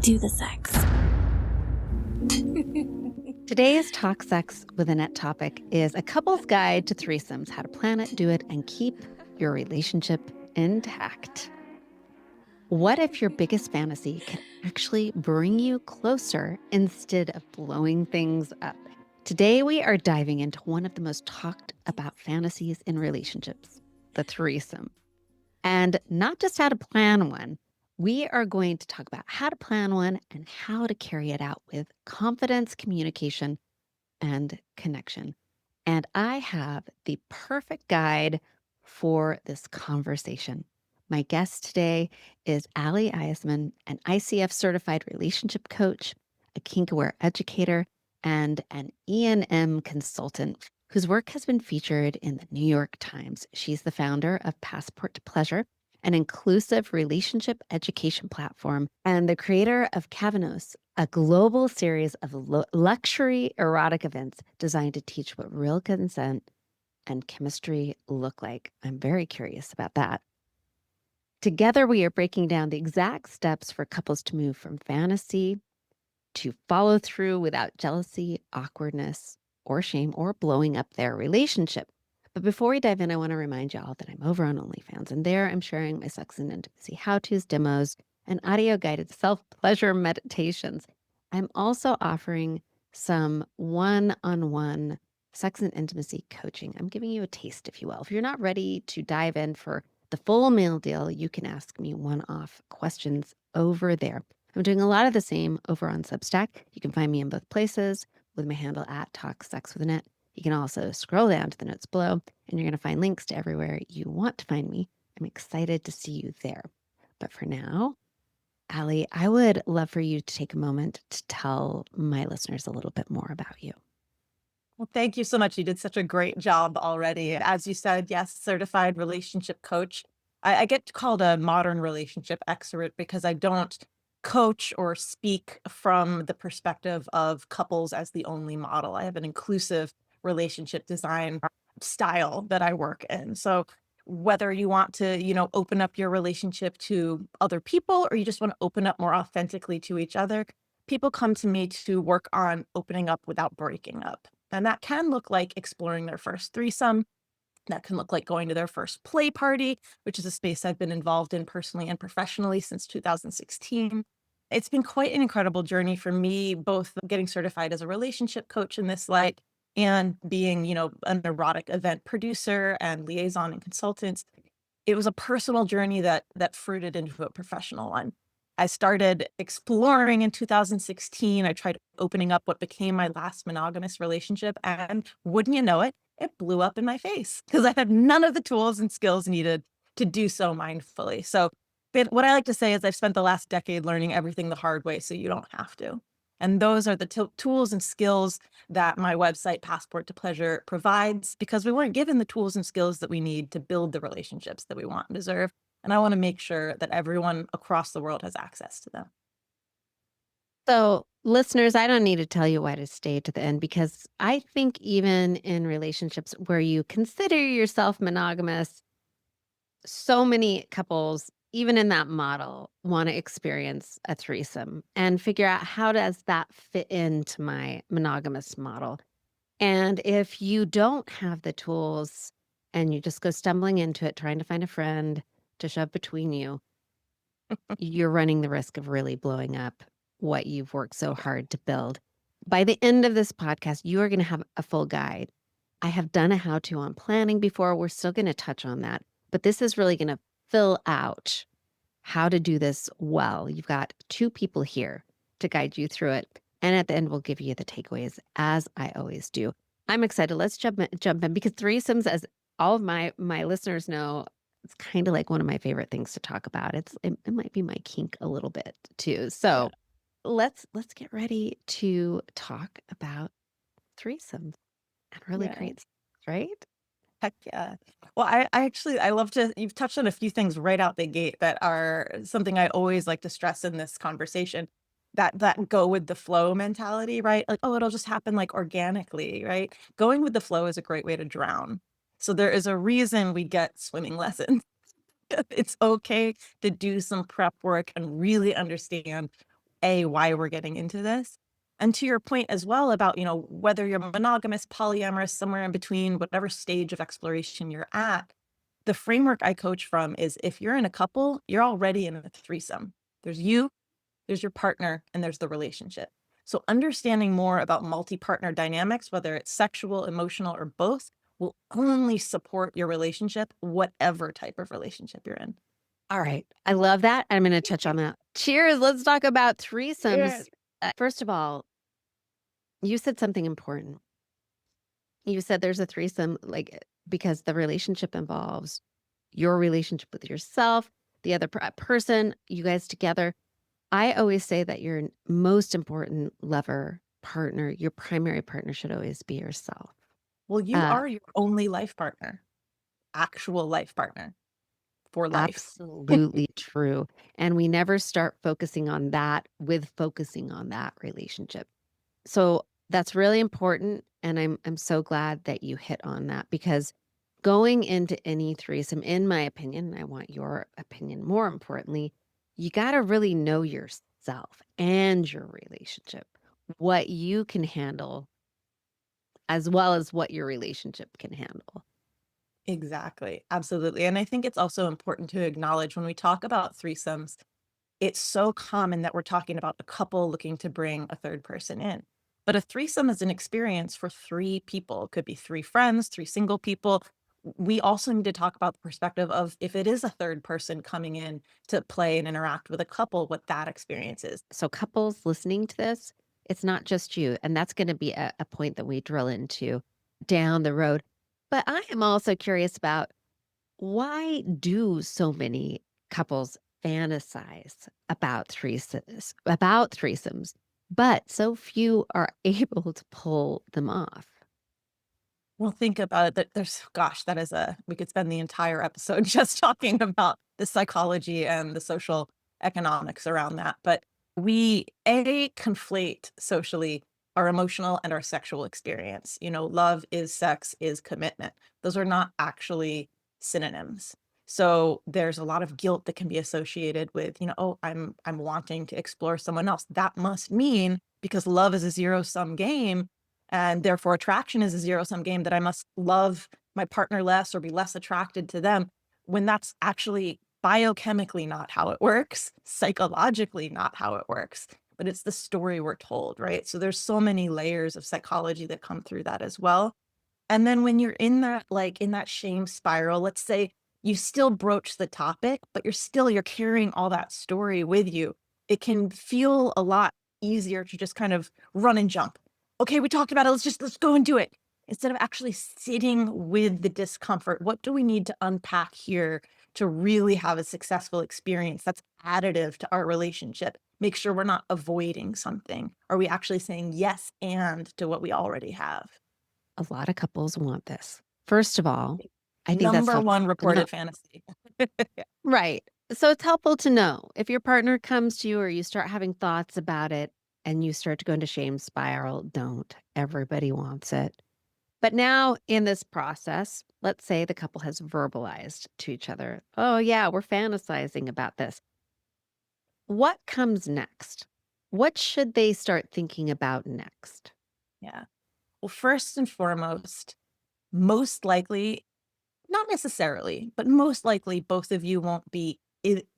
do the sex. Today's Talk Sex with Annette topic is a couple's guide to threesomes, how to plan it, do it, and keep your relationship intact. What if your biggest fantasy can actually bring you closer instead of blowing things up? Today, we are diving into one of the most talked about fantasies in relationships, the threesome. And not just how to plan one, we are going to talk about how to plan one and how to carry it out with confidence, communication, and connection. And I have the perfect guide for this conversation. My guest today is Ally Iseman, an ICF-certified relationship coach, a kink-aware educator, and an E&M consultant whose work has been featured in the New York Times. She's the founder of Passport to Pleasure, an inclusive relationship education platform, and the creator of Kavanos, a global series of luxury erotic events designed to teach what real consent and chemistry look like. I'm very curious about that. Together, we are breaking down the exact steps for couples to move from fantasy to follow through without jealousy, awkwardness, or shame, or blowing up their relationship. But before we dive in, I want to remind you all that I'm over on OnlyFans, and there I'm sharing my sex and intimacy how-tos, demos, and audio-guided self-pleasure meditations. I'm also offering some one-on-one sex and intimacy coaching. I'm giving you a taste, if you will. If you're not ready to dive in for the full meal deal, you can ask me one-off questions over there. I'm doing a lot of the same over on Substack. You can find me in both places with my handle at Talk Sex with Annette. You can also scroll down to the notes below, and you're going to find links to everywhere you want to find me. I'm excited to see you there. But for now, Ally, I would love for you to take a moment to tell my listeners a little bit more about you. Well, thank you so much. You did such a great job already. As you said, yes, certified relationship coach. I get called a modern relationship expert because I don't coach or speak from the perspective of couples as the only model. I have an inclusive relationship design style that I work in. So whether you want to, open up your relationship to other people or you just want to open up more authentically to each other, people come to me to work on opening up without breaking up. And that can look like exploring their first threesome. That can look like going to their first play party, which is a space I've been involved in personally and professionally since 2016. It's been quite an incredible journey for me, both getting certified as a relationship coach in this light and being, an erotic event producer and liaison and consultant. It was a personal journey that fruited into a professional one. I started exploring in 2016. I tried opening up what became my last monogamous relationship, and wouldn't you know it, it blew up in my face because I had none of the tools and skills needed to do so mindfully. So what I like to say is I've spent the last decade learning everything the hard way so you don't have to. And those are the tools and skills that my website, Passport to Pleasure, provides because we weren't given the tools and skills that we need to build the relationships that we want and deserve. And I want to make sure that everyone across the world has access to them. So, listeners, I don't need to tell you why to stay to the end because I think even in relationships where you consider yourself monogamous, so many couples, even in that model, want to experience a threesome and figure out how does that fit into my monogamous model. And if you don't have the tools and you just go stumbling into it, trying to find a friend to shove between you, you're running the risk of really blowing up what you've worked so hard to build. By the end of this podcast, you are going to have a full guide. I have done a how-to on planning before. We're still going to touch on that, but this is really going to fill out how to do this well. You've got two people here to guide you through it. And at the end, we'll give you the takeaways, as I always do. I'm excited. Let's jump in because threesomes, as all of my listeners know, it's kind of like one of my favorite things to talk about. It might be my kink a little bit too. So let's get ready to talk about threesomes and really great sex, right? Heck yeah. Well, I love you've touched on a few things right out the gate that are something I always like to stress in this conversation. That go with the flow mentality, right? Like, oh, it'll just happen like organically, right? Going with the flow is a great way to drown. So there is a reason we get swimming lessons. It's okay to do some prep work and really understand why we're getting into this. And to your point as well about, whether you're monogamous, polyamorous, somewhere in between, whatever stage of exploration you're at, the framework I coach from is if you're in a couple, you're already in a threesome. There's you, there's your partner, and there's the relationship. So understanding more about multi-partner dynamics, whether it's sexual, emotional, or both, will only support your relationship, whatever type of relationship you're in. All right. I love that. I'm going to touch on that. Cheers. Let's talk about threesomes. Cheers. First of all, you said something important. You said there's a threesome, because the relationship involves your relationship with yourself, the other person, you guys together. I always say that your most important lover, partner, your primary partner should always be yourself. Well, you Uh, are your only life partner, actual life partner for life. Absolutely true. And we never start focusing on that with focusing on that relationship. So that's really important. And I'm so glad that you hit on that, because going into any threesome, in my opinion, and I want your opinion more importantly, you got to really know yourself and your relationship, what you can handle, as well as what your relationship can handle. Exactly. Absolutely. And I think it's also important to acknowledge when we talk about threesomes, it's so common that we're talking about a couple looking to bring a third person in. But a threesome is an experience for three people. It could be three friends, three single people. We also need to talk about the perspective of if it is a third person coming in to play and interact with a couple, what that experience is. So, couples listening to this, it's not just you. And that's going to be a point that we drill into down the road. But I am also curious about, why do so many couples fantasize about threesomes, but so few are able to pull them off? Well, think about it. Gosh, we could spend the entire episode just talking about the psychology and the social economics around that. But we, conflate socially our emotional and our sexual experience. Love is sex is commitment. Those are not actually synonyms. So there's a lot of guilt that can be associated with, oh, I'm wanting to explore someone else. That must mean because love is a zero-sum game and therefore attraction is a zero-sum game that I must love my partner less or be less attracted to them, when that's actually biochemically not how it works, psychologically not how it works, but it's the story we're told, right? So there's so many layers of psychology that come through that as well. And then when you're in that, in that shame spiral, let's say you still broach the topic, but you're carrying all that story with you. It can feel a lot easier to just kind of run and jump. Okay, we talked about it. Let's go and do it. Instead of actually sitting with the discomfort, what do we need to unpack here to really have a successful experience that's additive to our relationship? Make sure we're not avoiding something. Are we actually saying yes and to what we already have? A lot of couples want this. First of all, I think that's Number helpful one to know. reported fantasy. Right. So it's helpful to know if your partner comes to you or you start having thoughts about it and you start to go into shame spiral, don't. Everybody wants it. But now in this process, let's say the couple has verbalized to each other, oh, yeah, we're fantasizing about this. What comes next? What should they start thinking about next? Yeah. Well, first and foremost, most likely, not necessarily, but most likely both of you won't be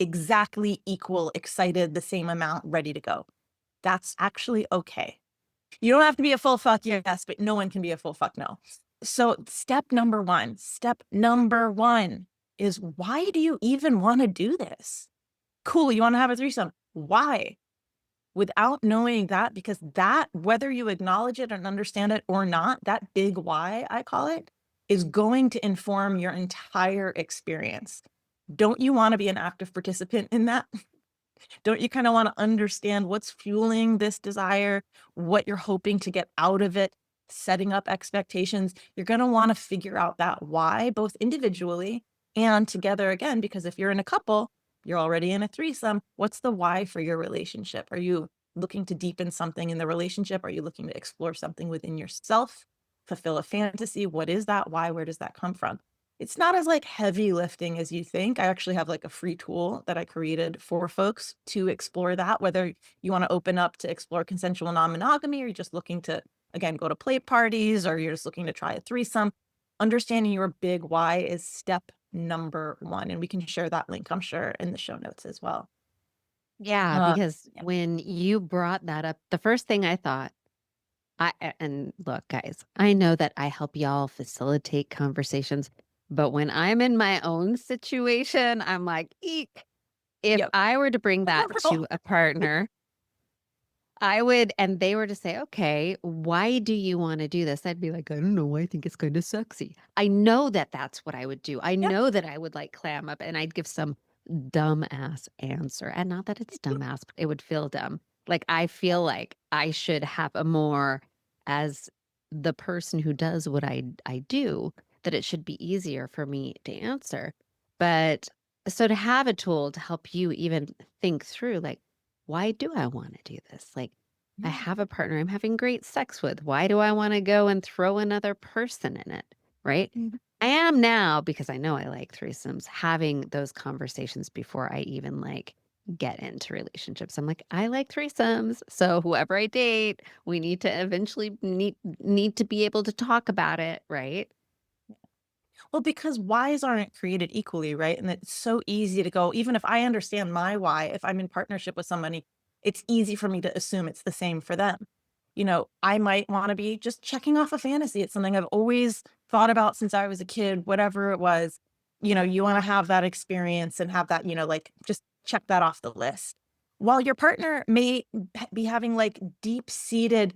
exactly equal, excited, the same amount, ready to go. That's actually okay. You don't have to be a full fuck yes, but no one can be a full fuck no. So step number one is, why do you even want to do this? Cool, you want to have a threesome. Why? Without knowing that, because that, whether you acknowledge it and understand it or not, that big why, I call it, is going to inform your entire experience. Don't you want to be an active participant in that? Don't you kind of want to understand what's fueling this desire, what you're hoping to get out of it, setting up expectations? You're going to want to figure out that why, both individually and together again, because if you're in a couple, you're already in a threesome. What's the why for your relationship? Are you looking to deepen something in the relationship? Are you looking to explore something within yourself, fulfill a fantasy? What is that why? Where does that come from? It's not as like heavy lifting as you think. I actually have like a free tool that I created for folks to explore that, whether you want to open up to explore consensual non-monogamy, or you're just looking to, again, go to play parties, or you're just looking to try a threesome. Understanding your big why is step number one. And we can share that link, I'm sure, in the show notes as well. Yeah, Uh, because yeah. when you brought that up, the first thing I thought, and look, guys, I know that I help y'all facilitate conversations, but when I'm in my own situation, I'm like, eek. If Yep. I were to bring that Girl. to a partner, I would, and they were to say, okay, why do you want to do this? I'd be like, I don't know. I think it's kind of sexy. I know that that's what I would do. I Yep. know that I would like clam up and I'd give some dumbass answer. And not that it's dumbass, but it would feel dumb. Like I feel like I should have a more, as the person who does what I do, that it should be easier for me to answer. But so to have a tool to help you even think through, like, why do I want to do this? Like, I Yeah. have a partner I'm having great sex with. Why do I want to go and throw another person in it? Right. Mhm. I am now, because I know I like threesomes, having those conversations before I even like get into relationships. I'm like, I like threesomes. So whoever I date, we need to eventually need to be able to talk about it. Right. Well, because whys aren't created equally, right? And it's so easy to go, even if I understand my why, if I'm in partnership with somebody, it's easy for me to assume it's the same for them. I might want to be just checking off a fantasy. It's something I've always thought about since I was a kid, whatever it was. You want to have that experience and have that, like just check that off the list. While your partner may be having like deep seated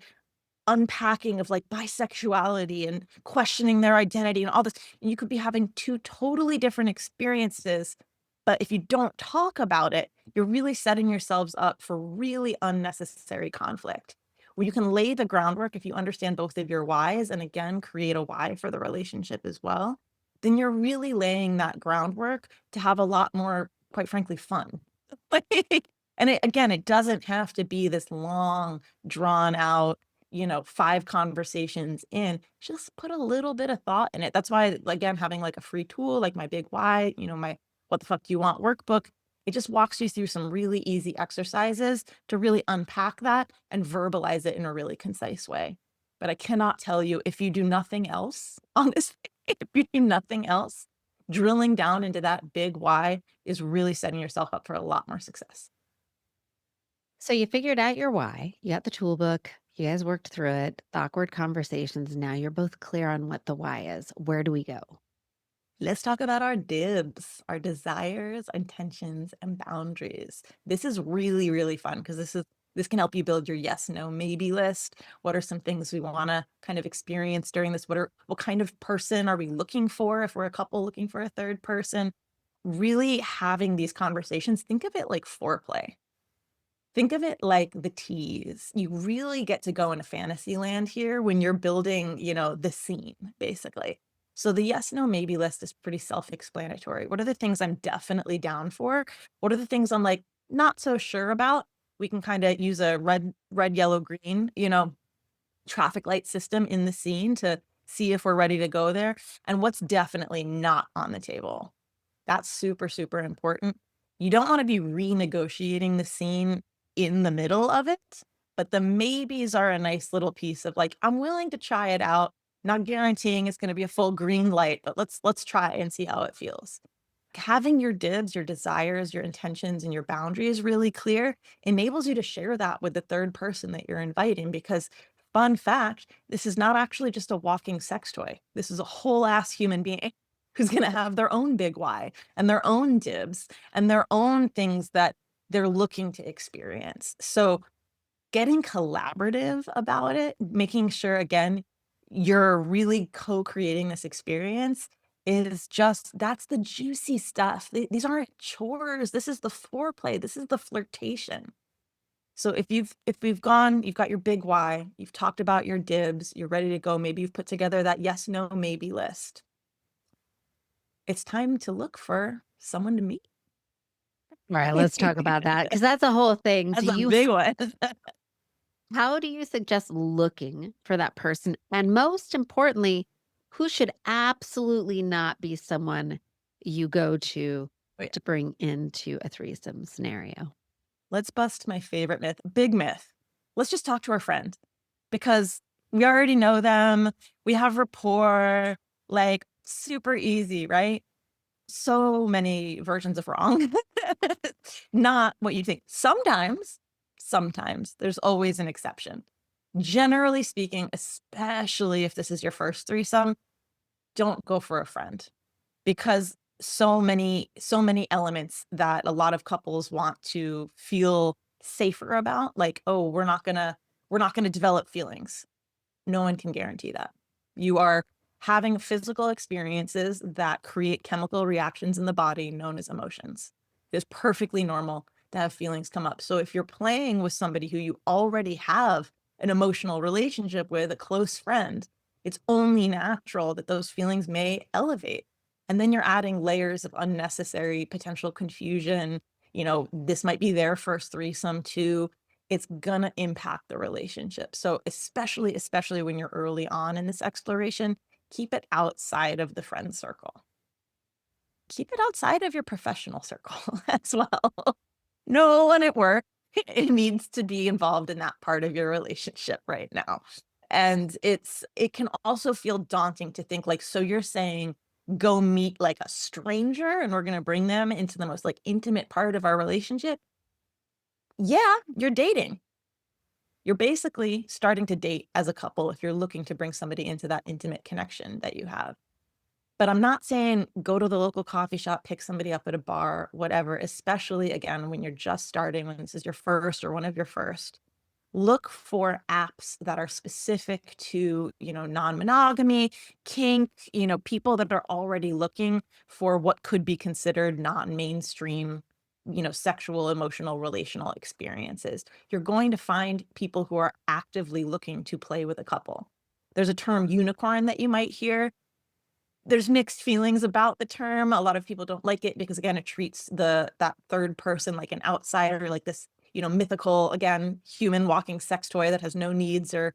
unpacking of like bisexuality and questioning their identity and all this. And you could be having two totally different experiences. But if you don't talk about it, you're really setting yourselves up for really unnecessary conflict. Where you can lay the groundwork if you understand both of your whys and again create a why for the relationship as well, then you're really laying that groundwork to have a lot more, quite frankly, fun. And again, it doesn't have to be this long, drawn out 5 conversations in, just put a little bit of thought in it. That's why, again, having like a free tool, like my big why, my what the fuck do you want workbook, it just walks you through some really easy exercises to really unpack that and verbalize it in a really concise way. But I cannot tell you, if you do nothing else on this, if you do nothing else, drilling down into that big why is really setting yourself up for a lot more success. So you figured out your why. You got the tool book. You guys worked through it. The awkward conversations. Now you're both clear on what the why is. Where do we go? Let's talk about our dibs, our desires, intentions, and boundaries. This is really, really fun because this can help you build your yes, no, maybe list. What are some things we want to kind of experience during this? What kind of person are we looking for if we're a couple looking for a third person? Really having these conversations, think of it like foreplay. Think of it like the tease. You really get to go into fantasy land here when you're building, the scene, basically. So the yes, no, maybe list is pretty self-explanatory. What are the things I'm definitely down for? What are the things I'm like not so sure about? We can kind of use a red, yellow, green, traffic light system in the scene to see if we're ready to go there. And what's definitely not on the table. That's super, super important. You don't wanna be renegotiating the scene in the middle of it, but the maybes are a nice little piece of like, "I'm willing to try it out, not guaranteeing it's gonna be a full green light, but let's try and see how it feels." Having your dibs, your desires, your intentions, and your boundaries really clear enables you to share that with the third person that you're inviting because fun fact, this is not actually just a walking sex toy. This is a whole ass human being who's gonna have their own big why and their own dibs and their own things that they're looking to experience. So getting collaborative about it, making sure again, you're really co-creating this experience is just that's the juicy stuff. These aren't chores. This is the foreplay. This is the flirtation. So you've got your big why, you've talked about your dibs, you're ready to go. Maybe you've put together that yes, no, maybe list. It's time to look for someone to meet. All right, let's talk about that because that's a whole thing. That's a big one. How do you suggest looking for that person? And most importantly, Who should absolutely not be someone you go Oh, yeah. to bring into a threesome scenario? Let's bust my favorite myth, big myth. Let's just talk to our friend because we already know them. We have rapport, like super easy, right? So many versions of wrong. Not what you think. Sometimes there's always an exception. Generally speaking, especially if this is your first threesome, don't go for a friend because so many elements that a lot of couples want to feel safer about, like, oh, we're not gonna develop feelings. No one can guarantee that. You are having physical experiences that create chemical reactions in the body known as emotions. It's perfectly normal to have feelings come up. So if you're playing with somebody who you already have an emotional relationship with, a close friend, it's only natural that those feelings may elevate. And then you're adding layers of unnecessary potential confusion. This might be their first threesome too. It's gonna impact the relationship. So especially when you're early on in this exploration, keep it outside of the friend circle. Keep it outside of your professional circle as well. No one at work it needs to be involved in that part of your relationship right now. And it can also feel daunting to think like, so you're saying go meet like a stranger and we're gonna bring them into the most like intimate part of our relationship? Yeah, you're dating. You're basically starting to date as a couple if you're looking to bring somebody into that intimate connection that you have. But I'm not saying go to the local coffee shop, pick somebody up at a bar, whatever, especially again when you're just starting, when this is your first or one of your first. Look for apps that are specific to, non-monogamy, kink, people that are already looking for what could be considered non-mainstream, sexual, emotional, relational experiences. You're going to find people who are actively looking to play with a couple. There's a term unicorn that you might hear. There's mixed feelings about the term. A lot of people don't like it because again, it treats that third person like an outsider, like this, mythical, again, human walking sex toy that has no needs or,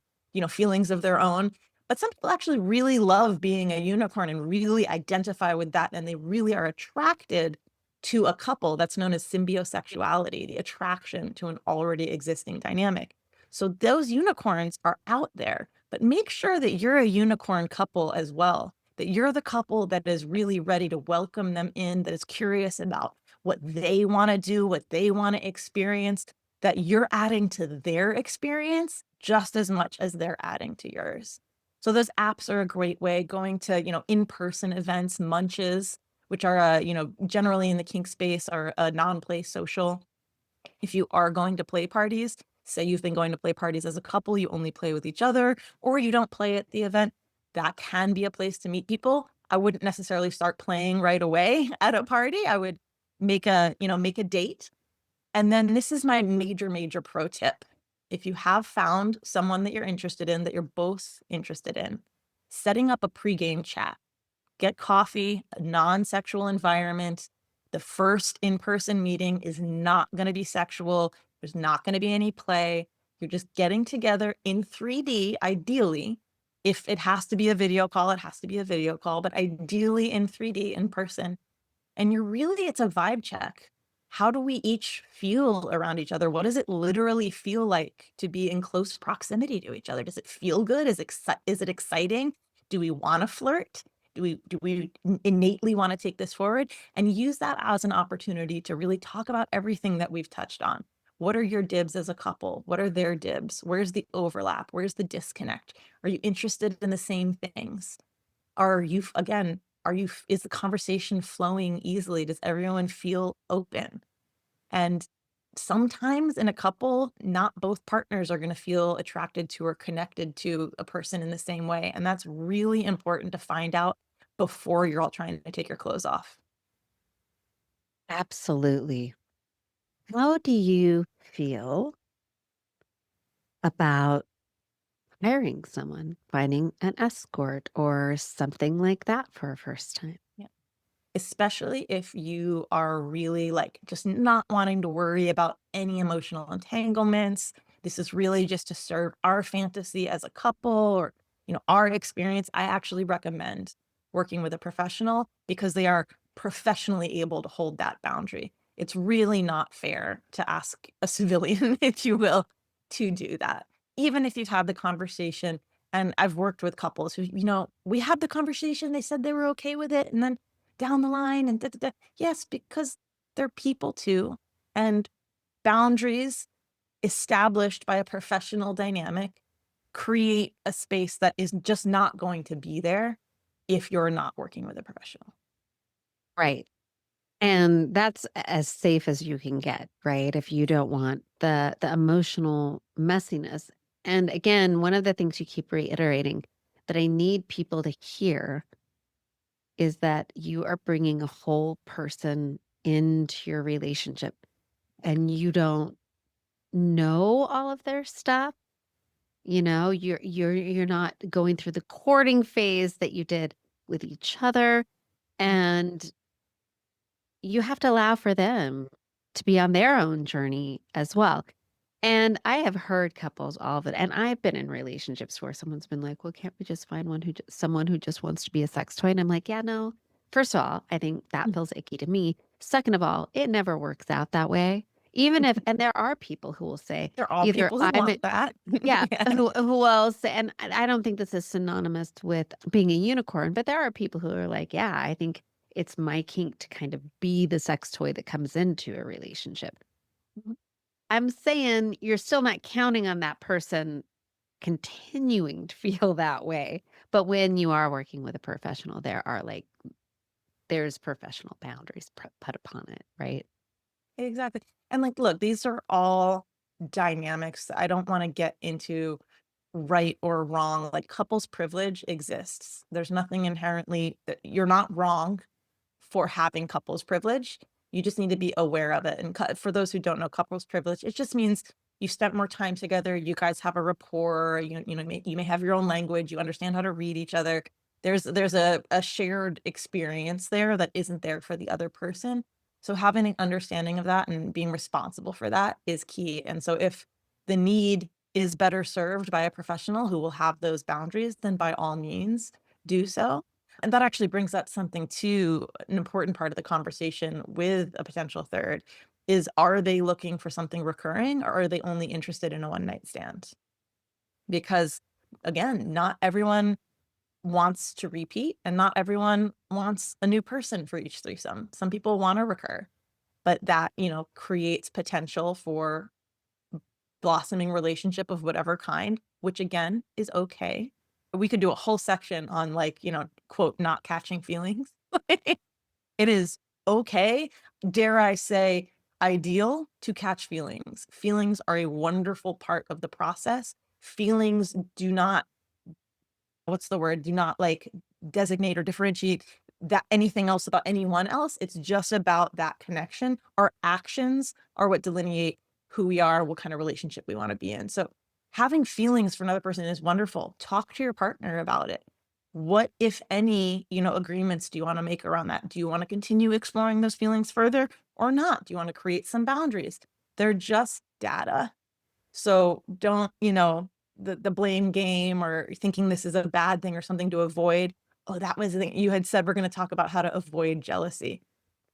feelings of their own. But some people actually really love being a unicorn and really identify with that. And they really are attracted to a couple. That's known as symbiosexuality, the attraction to an already existing dynamic. So those unicorns are out there, but make sure that you're a unicorn couple as well, that you're the couple that is really ready to welcome them in, that is curious about what they want to do, what they want to experience, that you're adding to their experience just as much as they're adding to yours. So those apps are a great way, going to, in-person events, munches, which are, generally in the kink space are a non-play social. If you are going to play parties, say you've been going to play parties as a couple, you only play with each other, or you don't play at the event, that can be a place to meet people. I wouldn't necessarily start playing right away at a party. I would make a date. And then this is my major, major pro tip. If you have found someone that you're interested in, that you're both interested in, setting up a pregame chat. Get coffee, a non-sexual environment. The first in-person meeting is not going to be sexual. There's not going to be any play. You're just getting together in 3D, ideally. If it has to be a video call, it has to be a video call, but ideally in 3D in person. And it's a vibe check. How do we each feel around each other? What does it literally feel like to be in close proximity to each other? Does it feel good? Is it exciting? Do we want to flirt? Do we innately want to take this forward? And use that as an opportunity to really talk about everything that we've touched on. What are your dibs as a couple? What are their dibs? Where's the overlap? Where's the disconnect? Are you interested in the same things? Is the conversation flowing easily? Does everyone feel open? And sometimes in a couple, not both partners are going to feel attracted to or connected to a person in the same way. And that's really important to find out before you're all trying to take your clothes off. Absolutely. How do you feel about hiring someone, finding an escort or something like that for a first time? Yeah. Especially if you are really like just not wanting to worry about any emotional entanglements. This is really just to serve our fantasy as a couple, or our experience, I actually recommend working with a professional because they are professionally able to hold that boundary. It's really not fair to ask a civilian, if you will, to do that. Even if you've had the conversation, and I've worked with couples who, we had the conversation, they said they were okay with it, and then down the line and da, da, da. Yes, because they're people too. And boundaries established by a professional dynamic create a space that is just not going to be there if you're not working with a professional. Right. And that's as safe as you can get, right? If you don't want the emotional messiness. And again, one of the things you keep reiterating that I need people to hear is that you are bringing a whole person into your relationship and you don't know all of their stuff. You're not going through the courting phase that you did with each other, and you have to allow for them to be on their own journey as well. And I have heard couples all of it, and I've been in relationships where someone's been like, "Well, can't we just find someone who just wants to be a sex toy?" And I'm like, "Yeah, no. First of all, I think that feels icky to me. Second of all, it never works out that way. Even if, and there are people who will say They're all either people who I'm want that. yeah, Yeah. who else? And I don't think this is synonymous with being a unicorn, but there are people who are like, yeah, I think it's my kink to kind of be the sex toy that comes into a relationship. I'm saying you're still not counting on that person continuing to feel that way. But when you are working with a professional, there's professional boundaries put upon it, right? Exactly. And like, look, these are all dynamics. I don't want to get into right or wrong. Like, couples privilege exists. There's nothing inherently that you're not wrong for having couples privilege. You just need to be aware of it. And for those who don't know couples privilege, it just means you spent more time together. You guys have a rapport. You may have your own language. You understand how to read each other. There's a shared experience there that isn't there for the other person. So having an understanding of that and being responsible for that is key. And so if the need is better served by a professional who will have those boundaries, then by all means do so. And that actually brings up something to an important part of the conversation with a potential third is, are they looking for something recurring or are they only interested in a one night stand? Because again, not everyone wants to repeat and not everyone wants a new person for each threesome. Some people want to recur, but that, creates potential for blossoming relationship of whatever kind, which again is okay. We could do a whole section on, like, quote, not catching feelings. It is okay, dare I say, ideal to catch feelings. Feelings are a wonderful part of the process. Feelings do not, what's the word? Do not like designate or differentiate that anything else about anyone else. It's just about that connection. Our actions are what delineate who we are, what kind of relationship we want to be in. So having feelings for another person is wonderful. Talk to your partner about it. What, if any, agreements do you want to make around that? Do you want to continue exploring those feelings further or not? Do you want to create some boundaries? They're just data. So don't, the blame game or thinking this is a bad thing or something to avoid. Oh, that was the thing. You had said we're going to talk about how to avoid jealousy.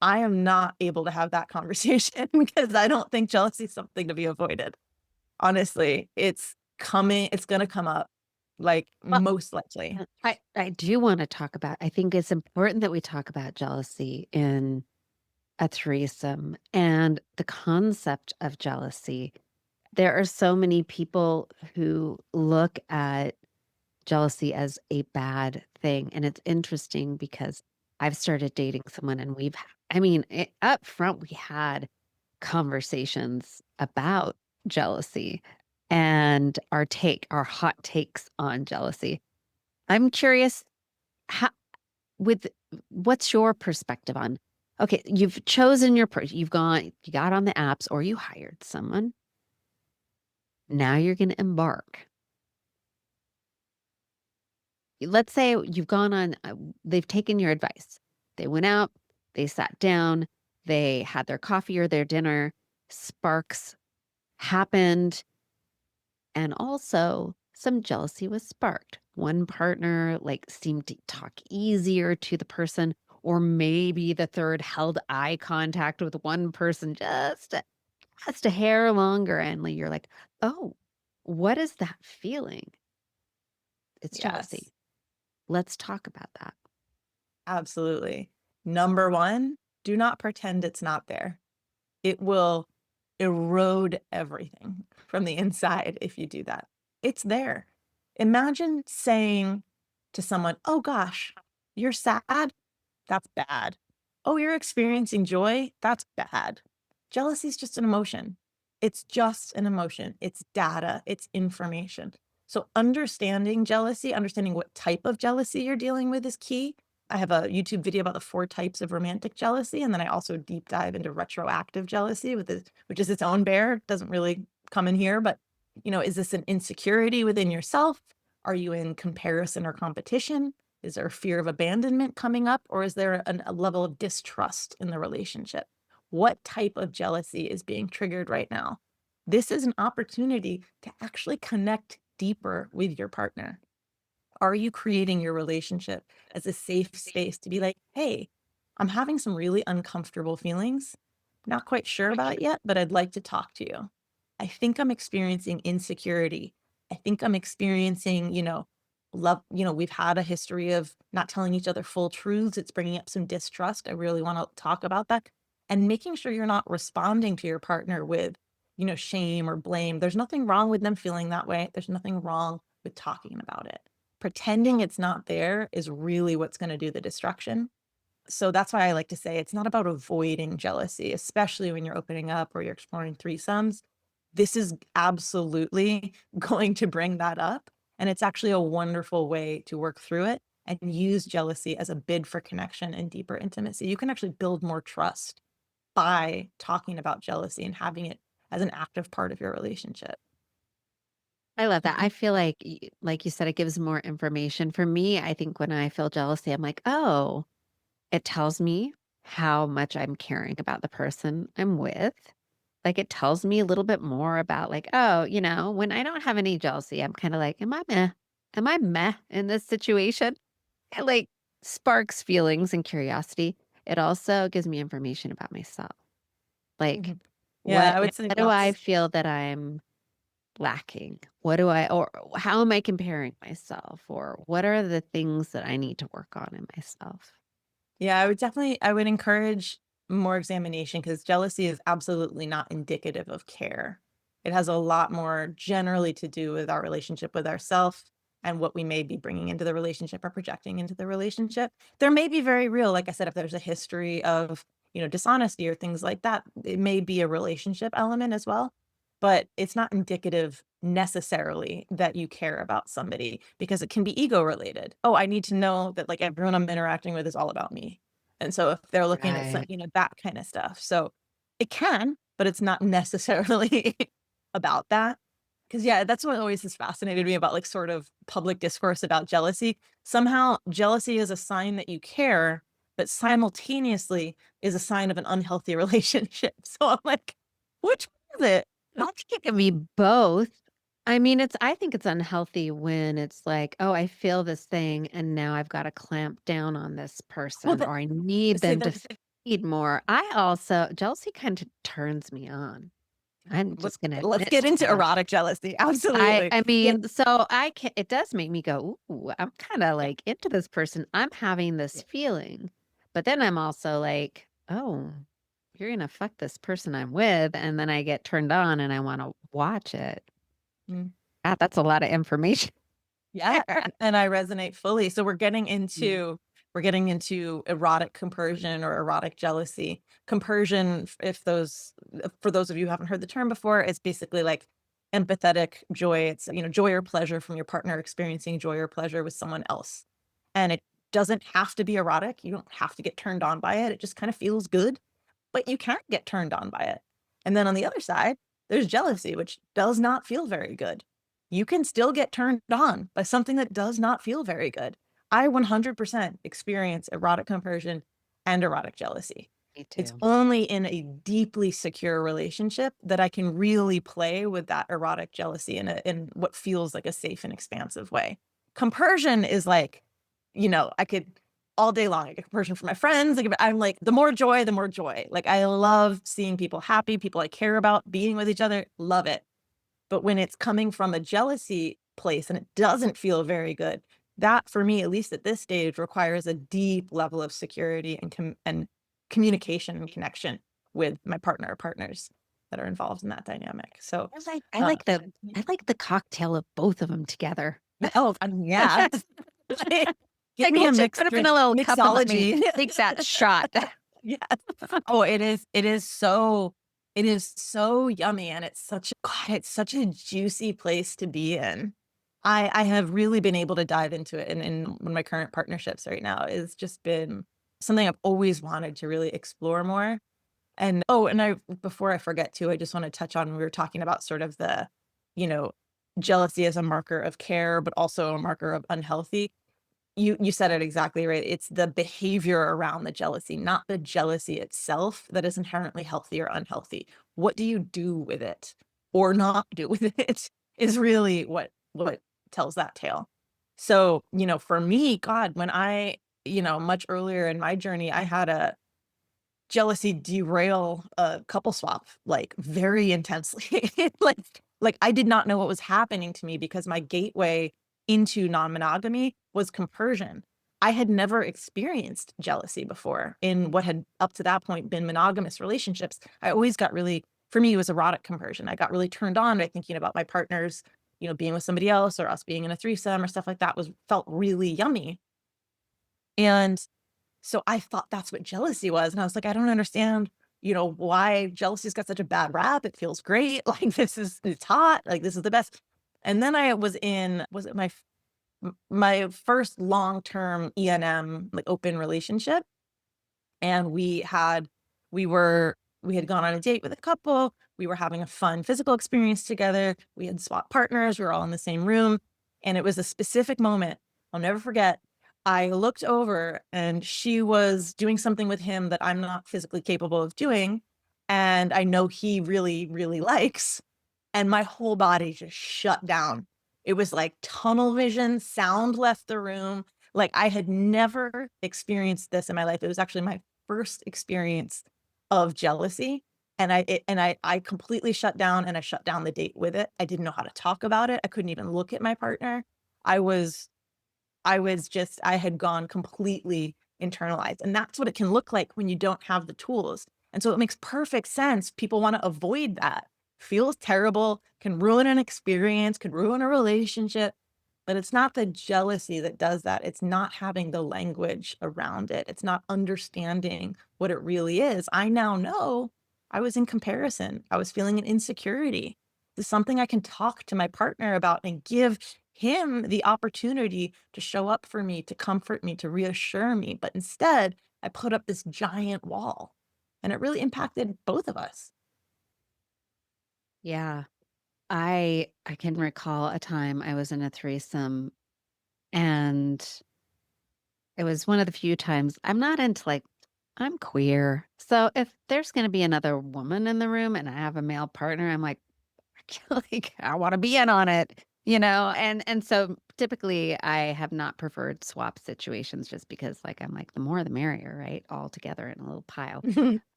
I am not able to have that conversation because I don't think jealousy is something to be avoided. Honestly, it's going to come up, like, Well, most likely. I do want to talk about, I think it's important that we talk about jealousy in a threesome and the concept of jealousy. There are so many people who look at jealousy as a bad thing. And it's interesting because I've started dating someone and up front, we had conversations about jealousy and our hot takes on jealousy. I'm curious, how, with what's your perspective on, okay, you've chosen your person, you got on the apps or you hired someone. Now you're going to embark. Let's say you've gone on, they've taken your advice. They went out, they sat down, they had their coffee or their dinner, sparks happened, and also some jealousy was sparked. one partner like seemed to talk easier to the person, or maybe the third held eye contact with one person just a hair longer, and like, you're like, "Oh, what is that feeling?" It's Yes, jealousy. Let's talk about that. absolutely. Number one, do not pretend it's not there. It will erode everything from the inside if you do that. It's there. Imagine saying to someone, "Oh gosh, you're sad? That's bad. Oh, you're experiencing joy? That's bad." Jealousy is just an emotion. It's just an emotion. It's data, it's information. So understanding jealousy, understanding what type of jealousy you're dealing with is key. I have a YouTube video about the 4 types of romantic jealousy, and then I also deep dive into retroactive jealousy which is its own bear, doesn't really come in here, but, is this an insecurity within yourself? Are you in comparison or competition? Is there a fear of abandonment coming up, or is there a level of distrust in the relationship? What type of jealousy is being triggered right now? This is an opportunity to actually connect deeper with your partner. Are you creating your relationship as a safe space to be like, "Hey, I'm having some really uncomfortable feelings. Not quite sure about it yet, but I'd like to talk to you. I think I'm experiencing insecurity. I think I'm experiencing, love, we've had a history of not telling each other full truths. It's bringing up some distrust. I really want to talk about that." And making sure you're not responding to your partner with, shame or blame. There's nothing wrong with them feeling that way. There's nothing wrong with talking about it. Pretending it's not there is really what's gonna do the destruction. So that's why I like to say it's not about avoiding jealousy, especially when you're opening up or you're exploring threesomes. This is absolutely going to bring that up, and it's actually a wonderful way to work through it and use jealousy as a bid for connection and deeper intimacy. You can actually build more trust by talking about jealousy and having it as an active part of your relationship. I love that. I feel like you said, it gives more information. For me, I think when I feel jealousy, I'm like, "Oh, it tells me how much I'm caring about the person I'm with." Like, it tells me a little bit more about like, oh, when I don't have any jealousy, I'm kinda like, "Am I meh? Am I meh in this situation?" It, like, sparks feelings and curiosity. It also gives me information about myself. Like, Mhm. Yeah, what I would say what do I that's feel that I'm lacking? What do I or how am I comparing myself? Or what are the things that I need to work on in myself? Yeah, I would encourage more examination because jealousy is absolutely not indicative of care. It has a lot more generally to do with our relationship with ourself and what we may be bringing into the relationship or projecting into the relationship. There may be very real, like I said, if there's a history of, dishonesty or things like that, it may be a relationship element as well, but it's not indicative necessarily that you care about somebody because it can be ego related. Oh, I need to know that like everyone I'm interacting with is all about me. And so if they're looking at some, Right. that kind of stuff. So it can, but it's not necessarily about that. Cause yeah, that's what always has fascinated me about like sort of public discourse about jealousy. Somehow jealousy is a sign that you care, but simultaneously is a sign of an unhealthy relationship. So I'm like, which one is it? I think it can be both. I mean, I think it's unhealthy when it's like, "Oh, I feel this thing, and now I've gotta clamp down on this Well, person, or I need say them to that feed more." I also jealousy kinda turns me on. I'm let's just gonna let's admit get to into that. erotic jealousy. I Absolutely. I Yeah. mean, so I can it does make me go, "Ooh, I'm kinda, Yeah. like, into this person. I'm having this Yeah. feeling." But then I'm also like, "Oh, you're gonna fuck this person I'm with," and then I get turned on and I wanna watch it. Mm. God, that's a lot of information Yeah, there. and I resonate fully. So Mm. we're getting into erotic compersion or erotic jealousy. Compersion, for those of you who haven't heard the term before, it's basically like empathetic joy. It's, joy or pleasure from your partner experiencing joy or pleasure with someone else. And it doesn't have to be erotic. You don't have to get turned on by it. It just kind of feels good, but you can't get turned on by it. And then on the other side, there's jealousy, which does not feel very good. You can still get turned on by something that does not feel very good. I 100% experience erotic compersion and erotic jealousy. Me It's too. only in a deeply secure relationship that I can really play with that erotic jealousy in what feels like a safe and expansive way. Compersion is like, I could all day long, I get compersion from my friends. Like, I'm like, the more joy, the more joy. Like, I love seeing people happy, people I care about, being with each other, love it. But when it's coming from a jealousy place and it doesn't feel very good, that for me, at least at this stage, requires a deep level of security and communication and connection with my partner or partners that are involved in that dynamic. So, I uh, like the cocktail of both of them together. oh, yeah. Get Like, me a let's just mixed put them in drink, a little cup and let me mixology. take that shot. Yes. Oh, it is so yummy, and it's such a God, it's such a juicy place to be in. I have really been able to dive into it in one of my current partnerships right now. It's just been something I've always wanted to really explore more. And oh, and I before I forget too, I just want to touch on, we were talking about sort of the, you know, jealousy as a marker of care, but also a marker of unhealthy. You said it exactly right. It's the behavior around the jealousy, not the jealousy itself, that is inherently healthy or unhealthy. What do you do with it or not do with it is really what tells that tale. So, for me, God, when much earlier in my journey, I had a jealousy derail a couple swap, like, very intensely. Like, I did not know what was happening to me because my gateway into non-monogamy was compersion. I had never experienced jealousy before in what had up to that point been monogamous relationships. I always got really For me, it was erotic compersion. I got really turned on by thinking about my partners, being with somebody else or us being in a threesome or stuff like that felt really yummy. And so I thought that's what jealousy was, and I was like, "I don't understand, why jealousy's got such a bad rap. It feels great. Like, it's hot. Like, this is the best." And then I was it my first long-term E&M, like, open relationship, and we had gone on a date with a couple, we were having a fun physical experience together, we had swapped partners, we were all in the same room, and it was a specific moment I'll never forget. I looked over and she was doing something with him that I'm not physically capable of doing, and I know he really, really likes, and my whole body just shut down. It was like tunnel vision, sound left the room. Like, I had never experienced this in my life. It was actually my first experience of jealousy, and I completely shut down, and I shut down the date with it. I didn't know how to talk about it. I couldn't even look at my partner. I was I had gone completely internalized, and that's what it can look like when you don't have the tools. And so it makes perfect sense. People want to avoid that. Feels terrible, can ruin an experience, could ruin a relationship, but it's not the jealousy that does that. It's not having the language around it. It's not understanding what it really is. I now know I was in comparison. I was feeling an insecurity. This is something I can talk to my partner about and give him the opportunity to show up for me, to comfort me, to reassure me. But instead, I put up this giant wall, and it really impacted both of us. Yeah. I can recall a time I was in a threesome, and it was one of the few times I'm not into, like, I'm queer. So if there's gonna be another woman in the room and I have a male partner, I'm like, like, I wanna be in on it, you know? And so typically I have not preferred swap situations just because, like, I'm like, the more the merrier, right? All together in a little pile.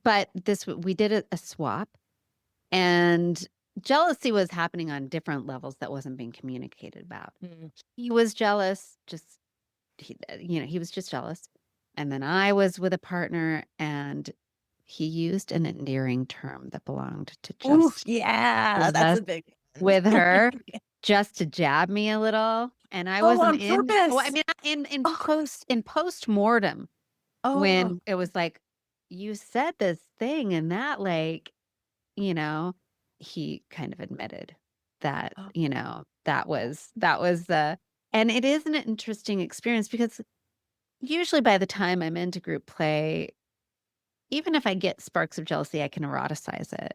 But we did a swap, and jealousy was happening on different levels that wasn't being communicated about. Mm. He was jealous, just he was just jealous. And then I was with a partner, and he used an endearing term that belonged to Oof, just yeah, that's us a big one. with her, just to jab me a little. And I Oh, wasn't on in I purpose. mean, Oh, in postmortem, oh, when it was like, you said this thing and that, like, you know, he kind of admitted that, oh. that was the and it is an interesting experience because usually by the time I'm into group play, even if I get sparks of jealousy, I can eroticize it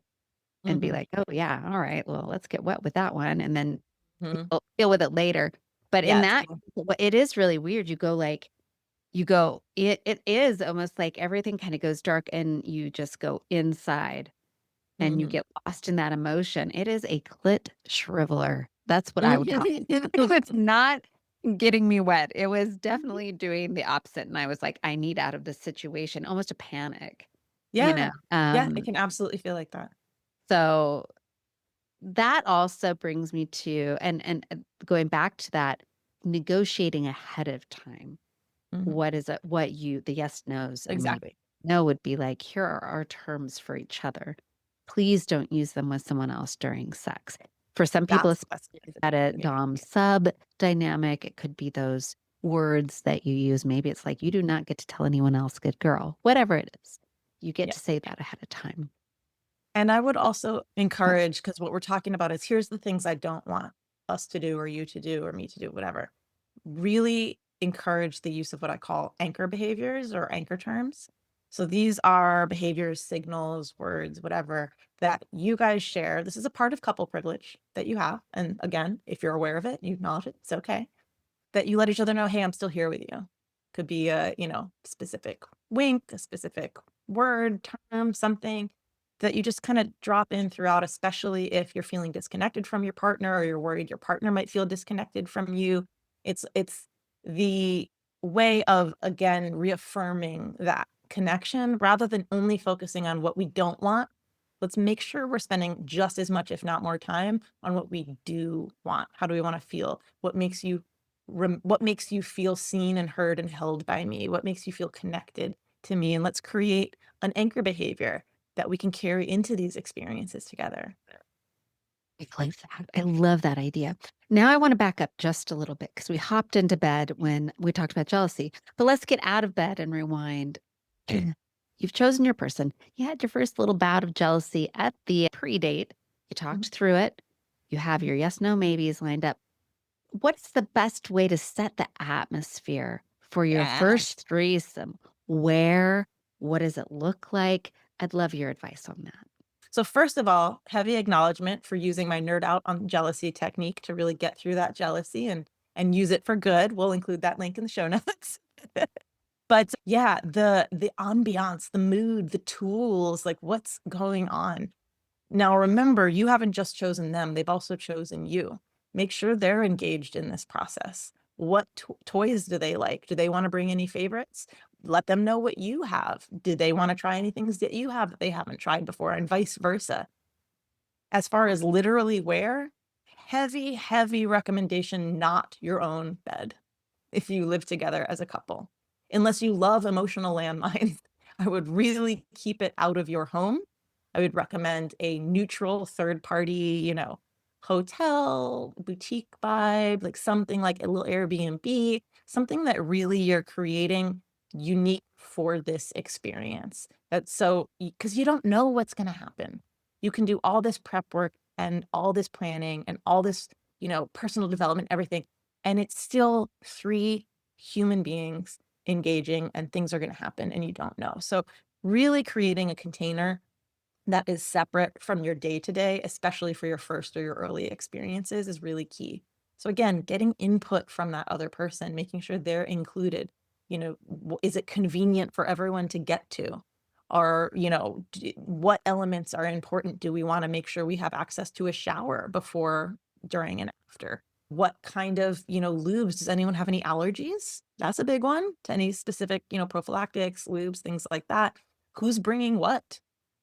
and be Mhm, like, "Oh, yeah, all right, well, let's get wet with that one," and then mhm. deal with it later. But in Yeah, that, same. it is really weird. It is almost like everything kinda goes dark and you just go inside and you Mhm. get lost in that emotion. It is a clit shriveler. That's what I would call it. It's not getting me wet. It was definitely doing the opposite, and I was like, "I need out of this situation," almost a panic, you know? Yeah. Yeah, it can absolutely feel like that. So that also brings me to going back to that, negotiating ahead of time. Mhm. What is it what you the yes, nos, and maybe Exactly. no would be like, "Here are our terms for each other. Please don't use them with someone else during sex." For some people, That's it's the best way to at a communicate. dom-sub dynamic, it could be those words that you use. Maybe it's like, "You do not get to tell anyone else, good girl." Whatever it is, you get Yeah. to say that ahead of time. And I would also encourage, because what we're talking about is here's the things I don't want us to do or you to do or me to do, whatever. Really encourage the use of what I call anchor behaviors or anchor terms. So these are behaviors, signals, words, whatever that you guys share. This is a part of couple privilege that you have. And again, if you're aware of it, you acknowledge it, it's okay. That you let each other know, "Hey, I'm still here with you." Could be a, specific wink, a specific word, term, something that you just kinda drop in throughout, especially if you're feeling disconnected from your partner or you're worried your partner might feel disconnected from you. It's the way of, again, reaffirming that connection rather than only focusing on what we don't want. Let's make sure we're spending just as much, if not more time on what we do want. How do we wanna feel? What makes you feel seen and heard and held by me? What makes you feel connected to me? And let's create an anchor behavior that we can carry into these experiences together. I like that. I love that idea. Now I want to back up just a little bit because we hopped into bed when we talked about jealousy, but let's get out of bed and rewind. You've chosen your person. You had your first little bout of jealousy at the pre-date. You Mhm, talked through it. You have your yes, no, maybes lined up. What's the best way to set the atmosphere for your yes. first threesome? Where? What does it look like? I'd love your advice on that. So first of all, heavy acknowledgement for using my nerd out on jealousy technique to really get through that jealousy and use it for good. We'll include that link in the show notes. But yeah, the ambiance, the mood, the tools, like what's going on. Now remember, you haven't just chosen them, they've also chosen you. Make sure they're engaged in this process. What toys do they like? Do they wanna bring any favorites? Let them know what you have. Do they wanna try any things that you have that they haven't tried before, and vice versa? As far as literally where, heavy, heavy recommendation, not your own bed if you live together as a couple. Unless you love emotional landmines, I would really keep it out of your home. I would recommend a neutral third party, hotel, boutique vibe, like something like a little Airbnb, something that really you're creating unique for this experience. That's so because you don't know what's going to happen. You can do all this prep work and all this planning and all this, personal development, everything and it's still 3 human beings engaging and things are gonna happen and you don't know. So, really creating a container that is separate from your day to day, especially for your first or your early experiences is really key. So again, getting input from that other person, making sure they're included. Is it convenient for everyone to get to? Or, what elements are important? Do we want to make sure we have access to a shower before, during, and after? What kind of, lubes? Does anyone have any allergies? That's a big one to any specific, prophylactics, lubes, things like that. Who's bringing what?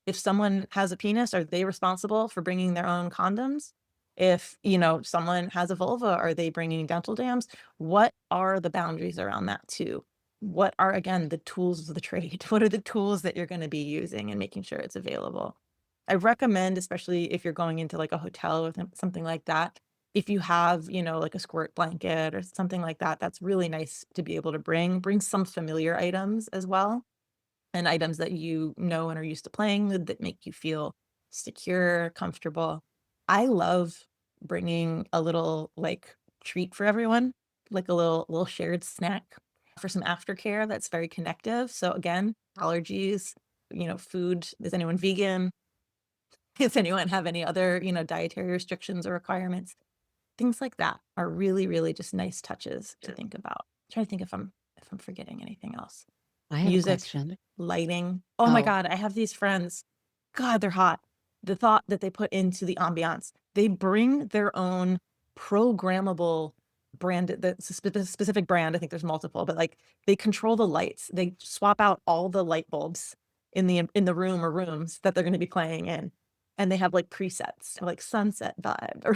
If someone has a penis, are they responsible for bringing their own condoms? If, someone has a vulva, are they bringing dental dams? What are the boundaries around that too? What are, again, the tools of the trade? What are the tools that you're going to be using and making sure it's available? I recommend, especially if you're going into like a hotel or something like that, if you have, like a squirt blanket or something like that, that's really nice to be able to bring some familiar items as well and items that you know and are used to playing with that make you feel secure, comfortable. I love bringing a little like treat for everyone, like a little shared snack for some aftercare that's very connective. So again, allergies, food. Is anyone vegan? Does anyone have any other, dietary restrictions or requirements? Things like that are really, really just nice touches to think about. Try to think if I'm forgetting anything else. I have a Music, question. lighting. Oh my Oh, god, I have these friends. God, they're hot. The thought that they put into the ambiance. They bring their own programmable the specific brand. I think there's multiple, but like they control the lights. They swap out all the light bulbs in the room or rooms that they're going to be playing in, and they have like presets, like sunset vibe or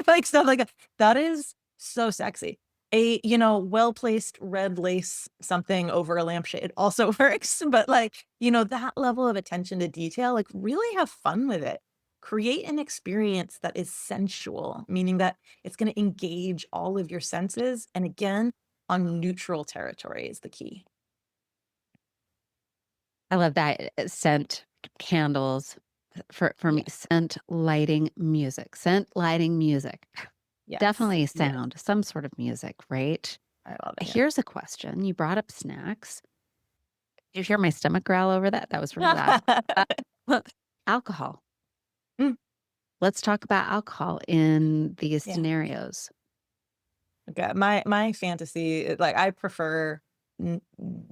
like stuff like that. That is so sexy. A well-placed red lace something over a lampshade also works, but like that level of attention to detail, like really have fun with it. Create an experience that is sensual, meaning that it's going to engage all of your senses, and again, on neutral territory is the key. I love that. Scent, candles, for me, Yes, scent, lighting music. yes, Definitely yes. sound, some sort of music, right? I love Here's a question. You brought up snacks. Did you hear my stomach growl over that? That was really loud. Uh, alcohol. Mm, Let's talk about alcohol in these yeah. scenarios. Okay. My fantasy, like I prefer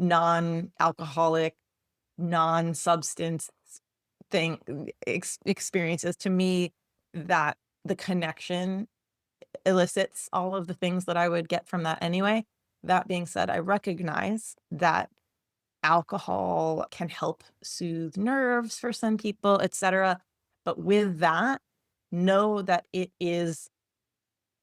non-alcoholic, non-substance experiences. To me, that the connection elicits all of the things that I would get from that anyway. That being said, I recognize that alcohol can help soothe nerves for some people, etc. But with that, know that it is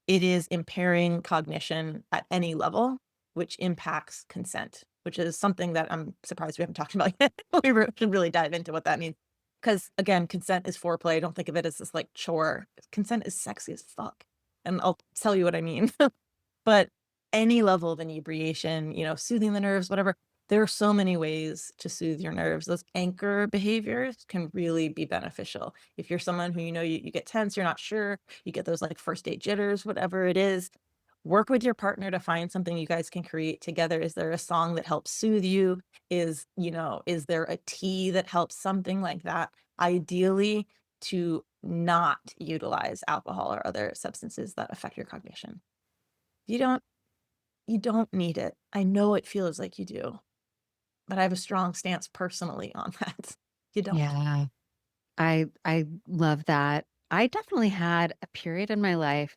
impairing cognition at any level, which impacts consent, which is something that I'm surprised we haven't talked about yet. Should really dive into what that means. Because again, consent is foreplay. Don't think of it as this like chore. Consent is sexy as fuck. And I'll tell you what I mean. But any level of inebriation, soothing the nerves, whatever, there are so many ways to soothe your nerves. Those anchor behaviors can really be beneficial. If you're someone who, you get tense, you're not sure, you get those like first date jitters, whatever it is, work with your partner to find something you guys can create together. Is there a song that helps soothe you? Is there a tea that helps? Something like that. Ideally, to not utilize alcohol or other substances that affect your cognition. You don't you don't need it. I know it feels like you do, but I have a strong stance personally on that. You don't. Yeah. I love that. I definitely had a period in my life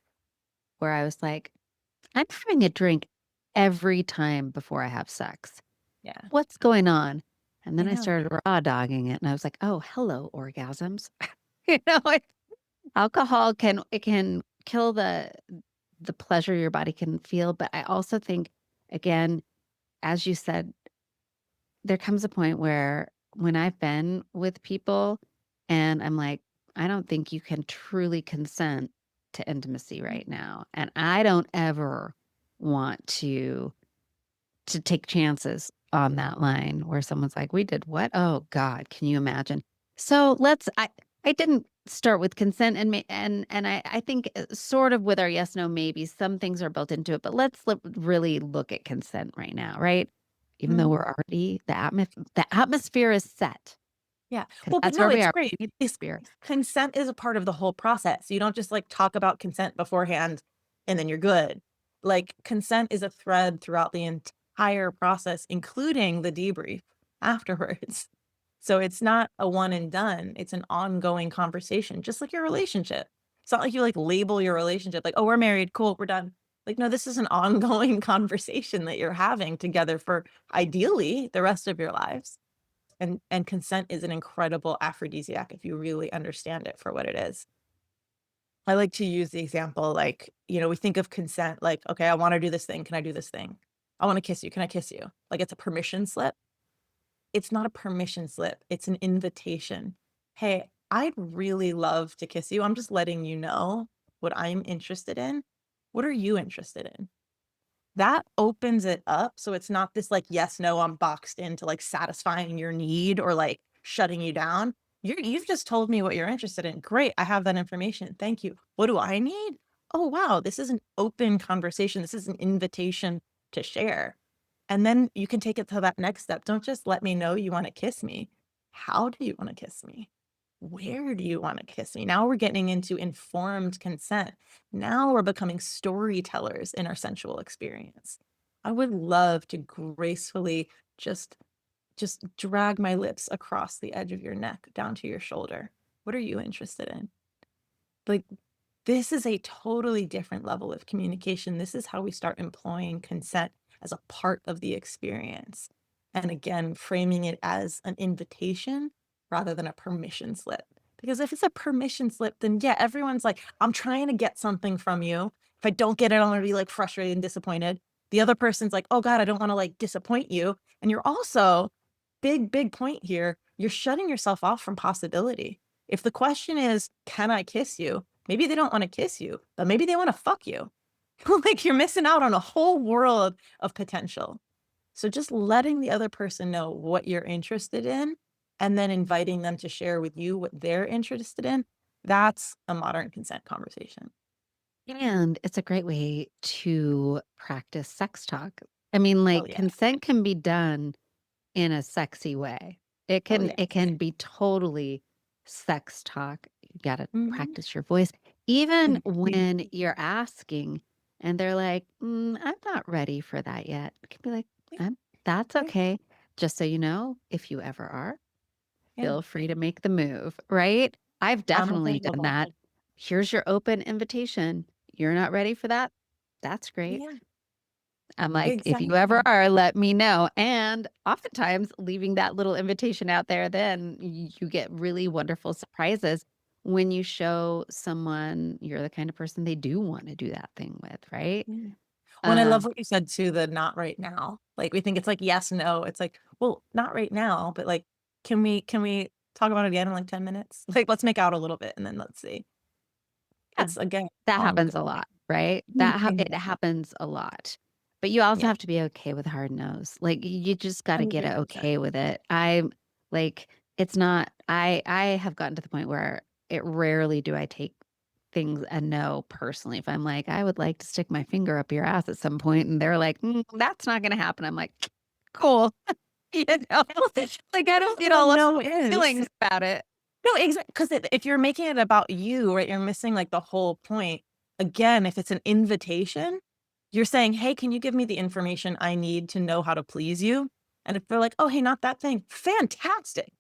where I was like, I'm having a drink every time before I have sex. Yeah, What's going on? And I then I know. started raw dogging it and I was like, oh, hello, orgasms. Like, alcohol can kill the pleasure your body can feel. But I also think, again, as you said, there comes a point where when I've been with people and I'm like, I don't think you can truly consent to intimacy right now. And I don't ever want to take chances on that line where someone's like, we did what? Oh God, can you imagine? So I didn't start with consent and I think sort of with our yes, no, maybe some things are built into it, but let's really look at consent right now, right? Even though Mhm. we're already the atmosphere is set Yeah. because Well, but that's no, where we it's are. great. We need It's the atmosphere. consent is a part of the whole process. You don't just like talk about consent beforehand and then you're good. Like consent is a thread throughout the entire process, including the debrief afterwards. So it's not a one and done. It's an ongoing conversation, just like your relationship. It's not like you like label your relationship like, oh, we're married, cool, we're done. Like, no, this is an ongoing conversation that you're having together for ideally the rest of your lives. And consent is an incredible aphrodisiac if you really understand it for what it is. I like to use the example like, we think of consent like, okay, I want to do this thing. Can I do this thing? I want to kiss you. Can I kiss you? Like it's a permission slip. It's not a permission slip. It's an invitation. Hey, I'd really love to kiss you. I'm just letting you know what I'm interested in. What are you interested in? That opens it up, so it's not this, like, yes, no, I'm boxed into, like, satisfying your need or, like, shutting you down. You've just told me what you're interested in. Great, I have that information. Thank you. What do I need? Oh, wow, this is an open conversation. This is an invitation to share. And then you can take it to that next step. Don't just let me know you wanna kiss me. How do you wanna kiss me? Where do you wanna kiss me? Now we're getting into informed consent. Now we're becoming storytellers in our sensual experience. I would love to gracefully just drag my lips across the edge of your neck down to your shoulder. What are you interested in? Like This is a totally different level of communication. This is how we start employing consent as a part of the experience. And again, framing it as an invitation rather than a permission slip. Because if it's a permission slip, then yeah, everyone's like, I'm trying to get something from you. If I don't get it, I'm gonna be like frustrated and disappointed. The other person's like, oh God, I don't want to like disappoint you. And you're also, big point here, you're shutting yourself off from possibility. If the question is, can I kiss you? Maybe they don't want to kiss you, but maybe they want to fuck you. Like you're missing out on a whole world of potential. So just letting the other person know what you're interested in and then inviting them to share with you what they're interested in, that's a modern consent conversation. And it's a great way to practice sex talk. I mean, Oh like yeah. consent can be done in a sexy way. It Oh can yeah. it can be totally sex talk. You got to Mhm. practice your voice even when you're asking and they're like, I'm not ready for that yet. You can be like, Yeah, that's yeah, okay. Just so you know, if you ever are, yeah. feel free to make the move, right? I've I'm definitely done available. that. Here's your open invitation. You're not ready for that? That's great. Yeah, I'm like, if you ever exactly. are, let me know. And oftentimes, leaving that little invitation out there, then you get really wonderful surprises when you show someone you're the kind of person they do want to do that thing with, right? Yeah. When I love Um, what you said too, the not right now. Like we think it's like yes, no. It's like, well, not right now, but like, can we talk about it again in like 10 minutes? Like let's make out a little bit and then let's see. yeah, It's again that happens a ongoing. lot, right? It happens a lot. But you also Yeah. have to be okay with hard no's. Like you just got to get 100%. okay with it. I'm like, it's not. I have gotten to the point where it rarely do I take things a no personally. If I'm like, I would like to stick my finger up your ass at some point, and they're like, that's not going to happen. I'm like, cool, you know, Well, like I don't get what a all up no is. feelings about it. No, exactly. Because if you're making it about you, right, you're missing like the whole point. Again, if it's an invitation, you're saying, hey, can you give me the information I need to know how to please you? And if they're like, oh, hey, not that thing, fantastic.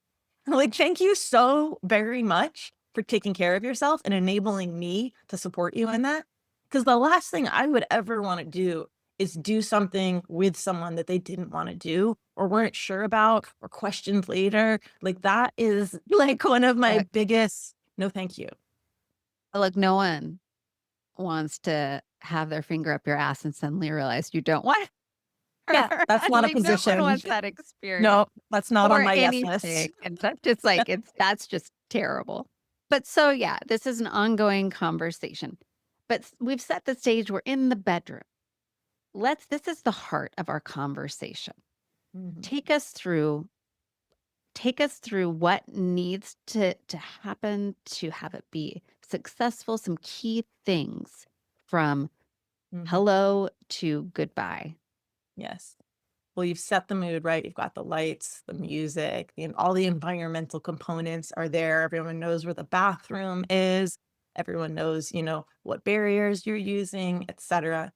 Like, thank you so very much for taking care of yourself and enabling me to support you in that. Because the last thing I would ever want to do is do something with someone that they didn't want to do or weren't sure about or questioned later. Like, that is like one of my Look, biggest no, thank you. look, no one wants to have their finger up your ass and suddenly realize you don't want Yeah, her. that's not a Like, no one position. wants that experience No, that's not on or my yes list. anything, and that's just like that's just terrible. But so, yeah, this is an ongoing conversation, but we've set the stage, we're in the bedroom. This is the heart of our conversation. Mhm, Take us through take us through what needs to happen to have it be successful, some key things from mhm. hello to goodbye. Yes. Well, you've set the mood, right? You've got the lights, the music, and all the environmental components are there. Everyone knows where the bathroom is. Everyone knows, what barriers you're using, etc.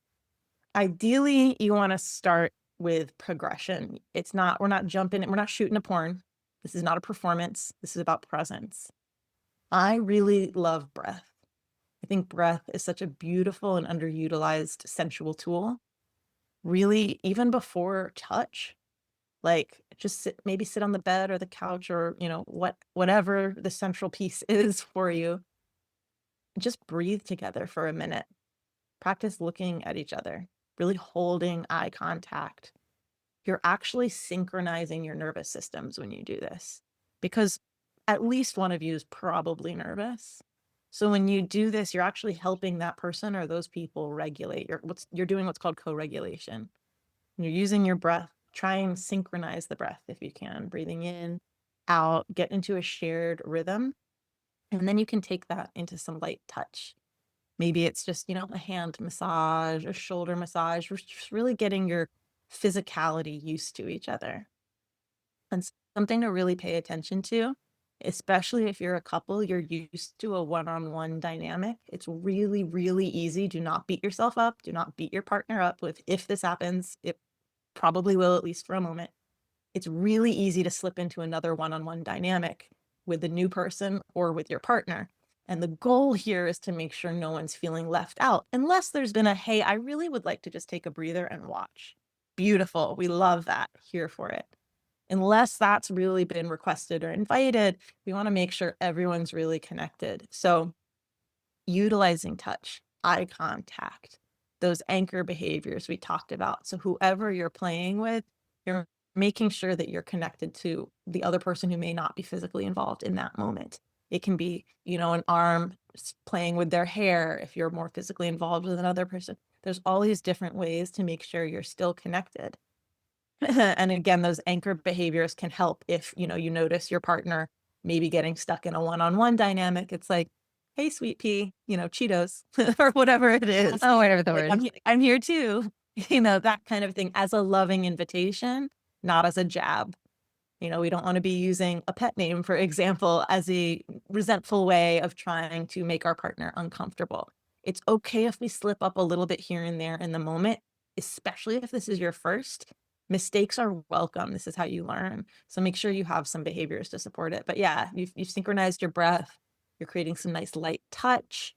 Ideally, you want to start with progression. We're not jumping, we're not shooting a porn. This is not a performance. This is about presence. I really love breath. I think breath is such a beautiful and underutilized sensual tool. Really, even before touch, like, just maybe sit on the bed or the couch or, whatever the central piece is for you. Just breathe together for a minute. Practice looking at each other, really holding eye contact. You're actually synchronizing your nervous systems when you do this because at least one of you is probably nervous. So when you do this, you're actually helping that person or those people regulate. You're doing what's called co-regulation. You're using your breath. Try and synchronize the breath if you can. Breathing in, out, get into a shared rhythm. And then you can take that into some light touch. Maybe it's just, a hand massage, a shoulder massage, just really getting your physicality used to each other. And something to really pay attention to, especially if you're a couple, you're used to a one-on-one dynamic. It's really, really easy. Do not beat yourself up. Do not beat your partner up with if this happens. It probably will, at least for a moment. It's really easy to slip into another one-on-one dynamic with the new person or with your partner. And the goal here is to make sure no one's feeling left out, unless there's been a, hey, I really would like to just take a breather and watch. Beautiful. We love that. Here for it. Unless that's really been requested or invited, we want to make sure everyone's really connected. So utilizing touch, eye contact, those anchor behaviors we talked about. So whoever you're playing with, you're making sure that you're connected to the other person who may not be physically involved in that moment. It can be, an arm playing with their hair if you're more physically involved with another person. There's all these different ways to make sure you're still connected. And again, those anchor behaviors can help if, you notice your partner maybe getting stuck in a one-on-one dynamic. It's like, hey, sweet pea, Cheetos or whatever it is. Oh, whatever the Like, word. I'm here too, that kind of thing, as a loving invitation, not as a jab. We don't want to be using a pet name, for example, as a resentful way of trying to make our partner uncomfortable. It's okay if we slip up a little bit here and there in the moment, especially if this is your first. Mistakes are welcome. This is how you learn. So make sure you have some behaviors to support it. But yeah, you've synchronized your breath. You're creating some nice light touch.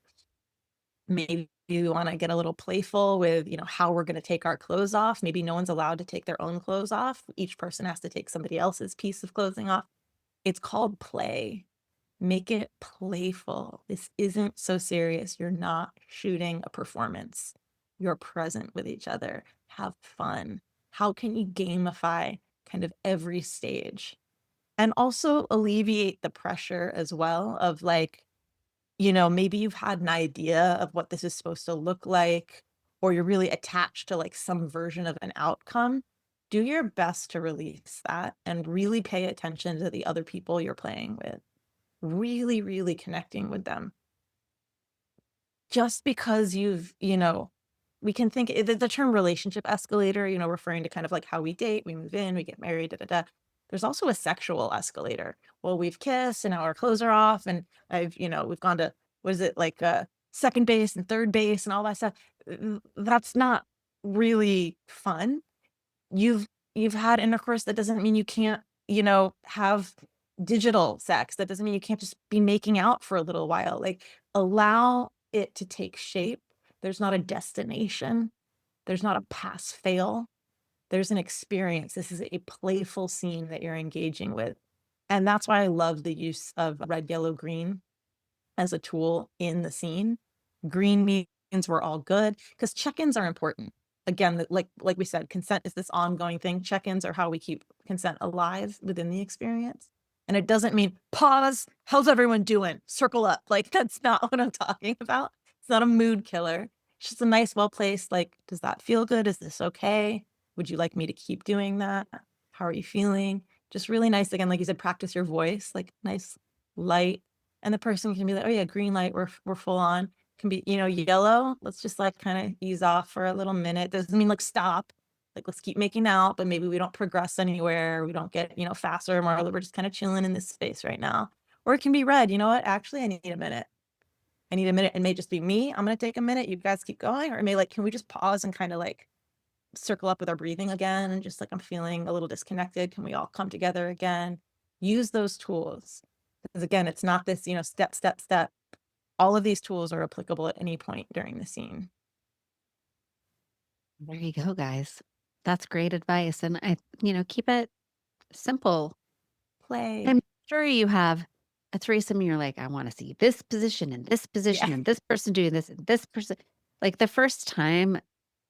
Maybe you want to get a little playful with, how we're going to take our clothes off. Maybe no one's allowed to take their own clothes off. Each person has to take somebody else's piece of clothing off. It's called play. Make it playful. This isn't so serious. You're not shooting a performance. You're present with each other. Have fun. How can you gamify kind of every stage? And also alleviate the pressure as well of like, maybe you've had an idea of what this is supposed to look like, or you're really attached to like some version of an outcome. Do your best to release that and really pay attention to the other people you're playing with. Really, really connecting with them. Just because we can think the term relationship escalator, referring to kind of like how we date, we move in, we get married, da da da. There's also a sexual escalator. Well, we've kissed and now our clothes are off, and we've gone to, what is it, like second base and third base and all that stuff. That's not really fun. You've had intercourse. That doesn't mean you can't, have digital sex. That doesn't mean you can't just be making out for a little while. Like, allow it to take shape. There's not a destination. There's not a pass fail. There's an experience. This is a playful scene that you're engaging with. And that's why I love the use of red, yellow, green as a tool in the scene. Green means we're all good, because check-ins are important. Again, like we said, consent is this ongoing thing. Check-ins are how we keep consent alive within the experience. And it doesn't mean pause, how's everyone doing? Circle up. Like, that's not what I'm talking about. It's not a mood killer. It's just a nice, well-placed, like, does that feel good? Is this okay? Would you like me to keep doing that? How are you feeling? Just really nice. Again, like you said, practice your voice, like nice, light. And the person can be like, oh yeah, green light, we're full on. Can be, yellow. Let's just like kind of ease off for a little minute. Doesn't mean like stop. Like, let's keep making out, but maybe we don't progress anywhere. We don't get, faster or more. We're just kind of chilling in this space right now. Or it can be red. You know what? Actually, I need a minute. I need a minute. It may just be me. I'm going to take a minute. You guys keep going. Or it may like, can we just pause and kind of like circle up with our breathing again? And just like, I'm feeling a little disconnected. Can we all come together again? Use those tools. Because again, it's not this, step, step, step. All of these tools are applicable at any point during the scene. There you go, guys. That's great advice. And keep it simple. Play. I'm sure you have a threesome and you're like, I want to see this position and this position and this person doing this and this person. Like, the first time,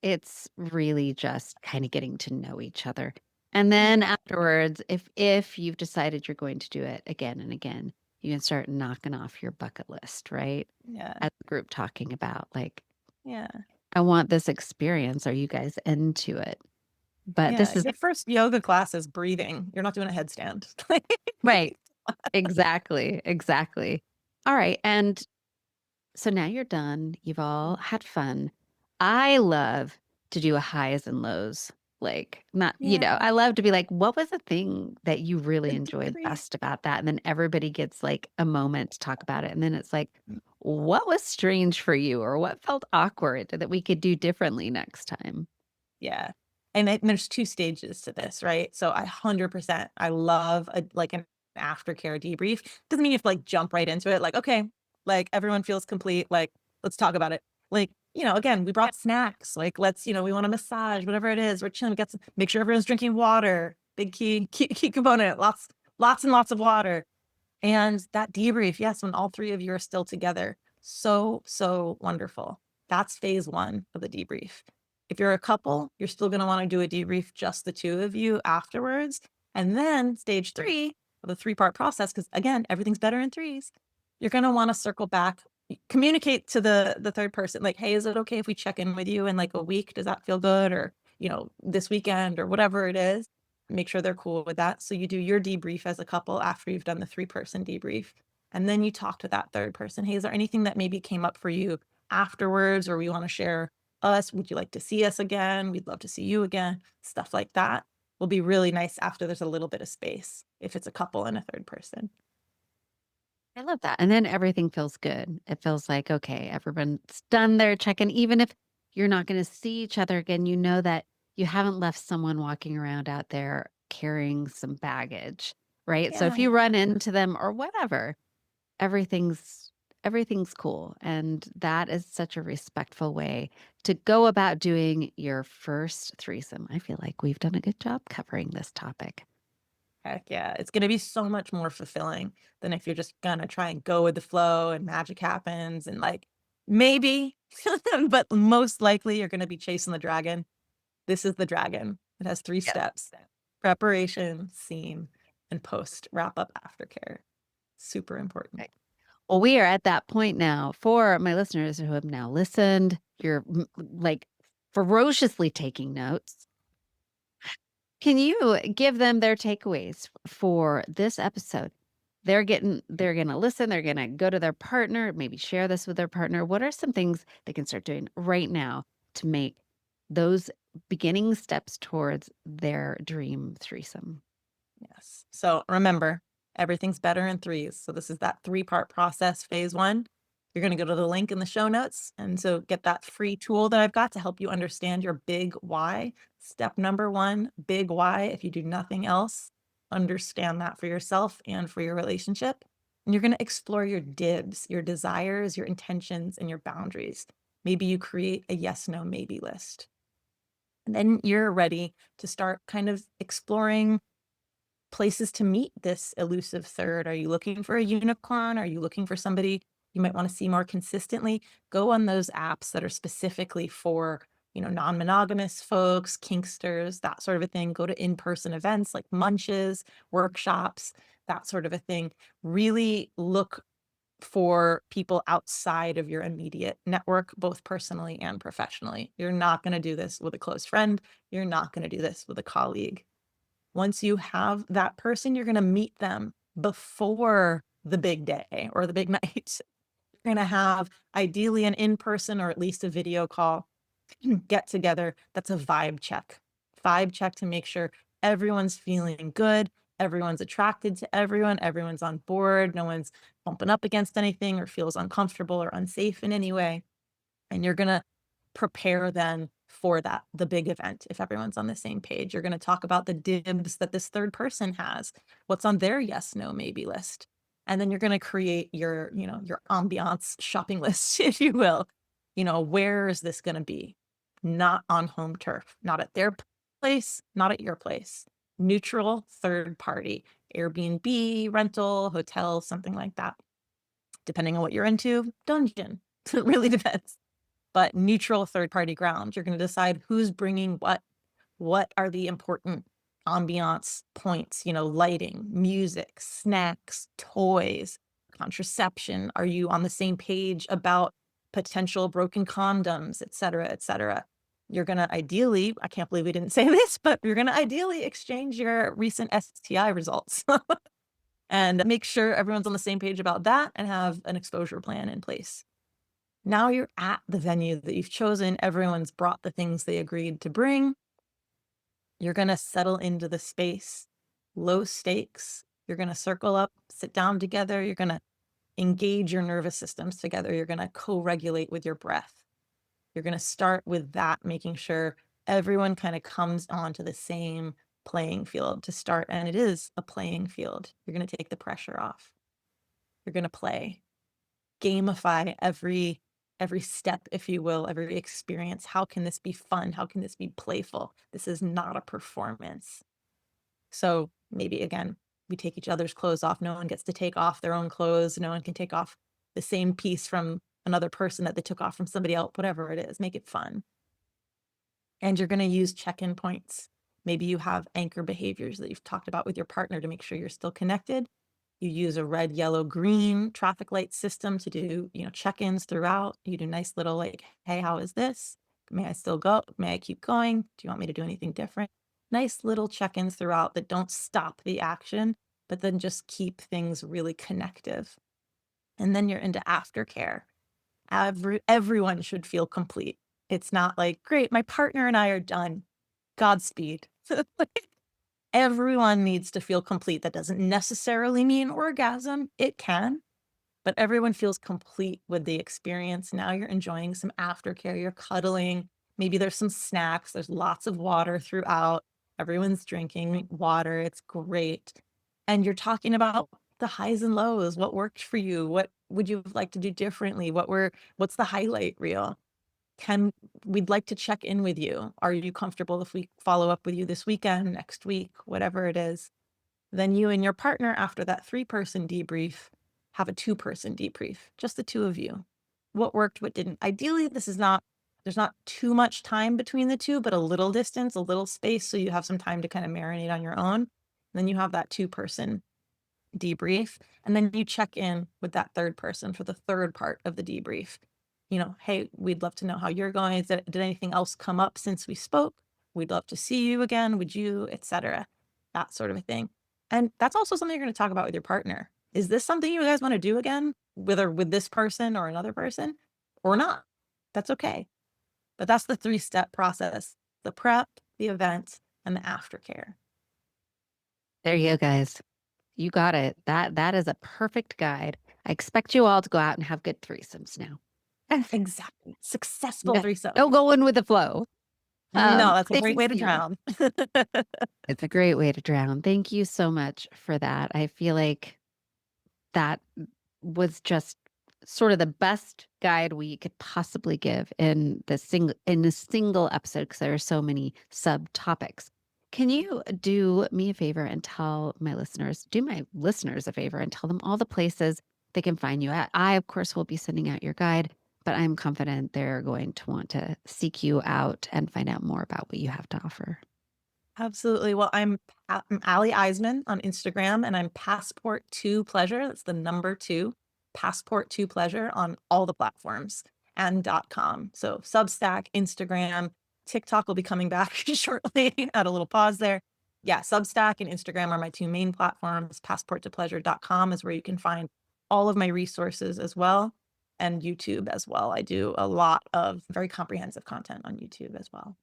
it's really just kind of getting to know each other. And then afterwards, if you've decided you're going to do it again and again, you can start knocking off your bucket list, right? Yeah. As a group talking about like, Yeah. I want this experience. Are you guys into it? But this is your first yoga class is breathing. You're not doing a headstand. right. Exactly. Exactly. All right. And so now you're done. You've all had fun. I love to do a highs and lows. Like, not, I love to be like, what was the thing that you really enjoyed best about that? And then everybody gets like a moment to talk about it. And then it's like, what was strange for you, or what felt awkward that we could do differently next time? Yeah. And there's two stages to this, right? So 100%, I love like an aftercare debrief. Doesn't mean you have to like jump right into it. Like, okay, Like, everyone feels complete, like, let's talk about it. Like, again, we brought snacks, like, let's, we want a massage, whatever it is, we're chilling, we got some make sure everyone's drinking water, big key component, lots and lots of water. And that debrief, yes, when all 3 of you are still together, so wonderful. That's phase 1 of the debrief. If you're a couple, you're still gonna wanna do a debrief, just the 2 of you afterwards. And then stage 3 of the 3-part process, because again, everything's better in threes. You're gonna wanna circle back, communicate to the 3rd person, like, "Hey, is it okay if we check in with you in, like, a week? Does that feel good?" Or, "This weekend," or whatever it is. Make sure they're cool with that. So you do your debrief as a couple after you've done the 3-person debrief. And then you talk to that 3rd person. Hey, is there anything that maybe came up for you afterwards, or we want to share us? Would you like to see us again? We'd love to see you again. Stuff like that will be really nice after there's a little bit of space, if it's a couple and a 3rd person. I love that. And then everything feels good. It feels like, okay, everyone's done their check-in. Even if you're not going to see each other again, you know that you haven't left someone walking around out there carrying some baggage, right? So if Yeah. you run into them or whatever, everything's everything's cool. And that is such a respectful way to go about doing your first threesome. I feel like we've done a good job covering this topic. Heck yeah. It's gonna be so much more fulfilling than if you're just gonna try and go with the flow and magic happens and, like, maybe, but most likely you're gonna be chasing the dragon. This is the dragon. It has 3 Yes. steps: preparation, scene, and post wrap-up aftercare. Super important. Well, we are at that point now for my listeners who have now listened. You're like ferociously taking notes. Can you give them their takeaways for this episode? They're going to listen, they're going to go to their partner, maybe share this with their partner. What are some things they can start doing right now to make those beginning steps towards their dream threesome? Yes. So remember, everything's better in threes. So this is that 3-part process, phase 1. You're going to go to the link in the show notes. And so get that free tool that I've got to help you understand your big why. Step number 1, big why. If you do nothing else, understand that for yourself and for your relationship. And you're going to explore your dibs, your desires, your intentions, and your boundaries. Maybe you create a yes, no, maybe list. And then you're ready to start kind of exploring places to meet this elusive 3rd. Are you looking for a unicorn? Are you looking for somebody you might want to see more consistently? Go on those apps that are specifically for, non-monogamous folks, kinksters, that sort of a thing. Go to in-person events like munches, workshops, that sort of a thing. Really look for people outside of your immediate network, both personally and professionally. You're not going to do this with a close friend. You're not going to do this with a colleague. Once you have that person, you're gonna meet them before the big day or the big night. You're gonna have ideally an in-person or at least a video call get together that's a vibe check. Vibe check to make sure everyone's feeling good, everyone's attracted to everyone, everyone's on board, no one's bumping up against anything or feels uncomfortable or unsafe in any way. And you're gonna prepare then for that, the big event, if everyone's on the same page. You're gonna talk about the dibs that this 3rd person has, what's on their yes, no, maybe list. And then you're gonna create your, your ambiance shopping list, if you will. Where is this gonna be? Not on home turf, not at their place, not at your place. Neutral 3rd party, Airbnb, rental, hotel, something like that. Depending on what you're into, dungeon. It really depends, but neutral 3rd-party ground. You're gonna decide who's bringing what are the important ambiance points, lighting, music, snacks, toys, contraception. Are you on the same page about potential broken condoms, et cetera, et cetera? You're gonna ideally, I can't believe we didn't say this, but you're gonna ideally exchange your recent STI results and make sure everyone's on the same page about that and have an exposure plan in place. Now you're at the venue that you've chosen. Everyone's brought the things they agreed to bring. You're going to settle into the space, low stakes. You're going to circle up, sit down together. You're going to engage your nervous systems together. You're going to co regulate with your breath. You're going to start with that, making sure everyone kind of comes onto the same playing field to start. And it is a playing field. You're going to take the pressure off. You're going to play. gamify every step, if you will, every experience. How can this be fun? How can this be playful? This is not a performance. So maybe again, we take each other's clothes off. No one gets to take off their own clothes. No one can take off the same piece from another person that they took off from somebody else, whatever it is. Make it fun. And you're going to use check-in points. Maybe you have anchor behaviors that you've talked about with your partner to make sure you're still connected. You use a red, yellow, green traffic light system to do, check-ins throughout. You do nice little like, hey, how is this? May I still go? May I keep going? Do you want me to do anything different? Nice little check-ins throughout that don't stop the action, but then just keep things really connective. And then you're into aftercare. Everyone should feel complete. It's not like, great, my partner and I are done. Godspeed. Everyone needs to feel complete. That doesn't necessarily mean orgasm. It can, but everyone feels complete with the experience. Now you're enjoying some aftercare. You're cuddling. Maybe there's some snacks. There's lots of water throughout. Everyone's drinking water. It's great. And you're talking about the highs and lows. What worked for you? What would you like to do differently? What's the highlight reel? We'd like to check in with you. Are you comfortable if we follow up with you this weekend, next week, whatever it is? Then you and your partner, after that 3-person debrief, have a 2-person debrief, just the 2 of you. What worked, what didn't. Ideally, there's not too much time between the 2, but a little distance, a little space, so you have some time to kind of marinate on your own. And then you have that 2-person debrief, and then you check in with that 3rd person for the 3rd part of the debrief. Hey, we'd love to know how you're going. Did anything else come up since we spoke? We'd love to see you again. Would you, etc. That sort of a thing. And that's also something you're going to talk about with your partner. Is this something you guys want to do again, whether with this person or another person or not? That's okay. But that's the 3-step process: the prep, the event, and the aftercare. There you go, guys. You got it. That is a perfect guide. I expect you all to go out and have good threesomes now. Exactly. Successful threesome. Don't go in with the flow. No, that's a great way to drown. It's a great way to drown. Thank you so much for that. I feel like that was just sort of the best guide we could possibly give in a single episode, because there are so many subtopics. Can you do me a favor and do my listeners a favor and tell them all the places they can find you at? I, of course, will be sending out your guide, but I'm confident they're going to want to seek you out and find out more about what you have to offer. Absolutely. Well, I'm Ally Iseman on Instagram, and I'm Passport to Pleasure. That's the number 2, Passport to Pleasure on all the platforms and .com. So Substack, Instagram, TikTok will be coming back shortly. Had a little pause there. Yeah, Substack and Instagram are my 2 main platforms. PassportToPleasure.com is where you can find all of my resources as well, and YouTube as well. I do a lot of very comprehensive content on YouTube as well.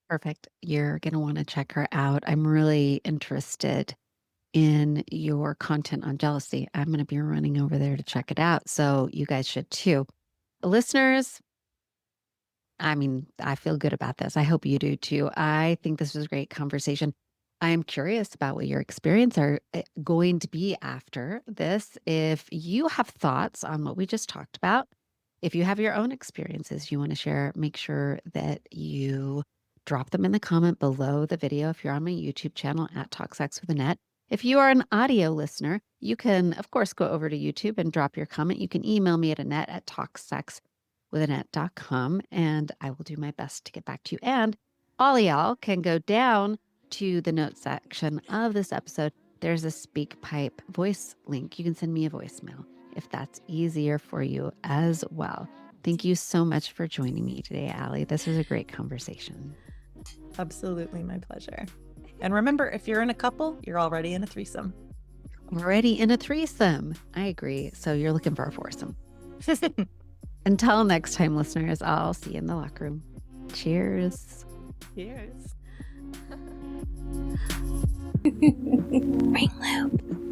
Perfect. You're going to want to check her out. I'm really interested in your content on jealousy. I'm going to be running over there to check it out. So you guys should too. Listeners, I mean, I feel good about this. I hope you do too. I think this was a great conversation. I am curious about what your experience are going to be after this. If you have thoughts on what we just talked about, if you have your own experiences you want to share, make sure that you drop them in the comment below the video. If you're on my YouTube channel at Talk Sex with Annette. If you are an audio listener, you can, of course, go over to YouTube and drop your comment. You can email me at Annette@talksexwithannette.com, and I will do my best to get back to you. And all y'all can go down to the notes section of this episode. There's a SpeakPipe voice link. You can send me a voicemail if that's easier for you as well. Thank you so much for joining me today, Ally. This was a great conversation. Absolutely, my pleasure. And remember, if you're in a couple, you're already in a threesome. Already in a threesome. I agree. So you're looking for a foursome. Until next time, listeners, I'll see you in the locker room. Cheers. Cheers. Ring loop.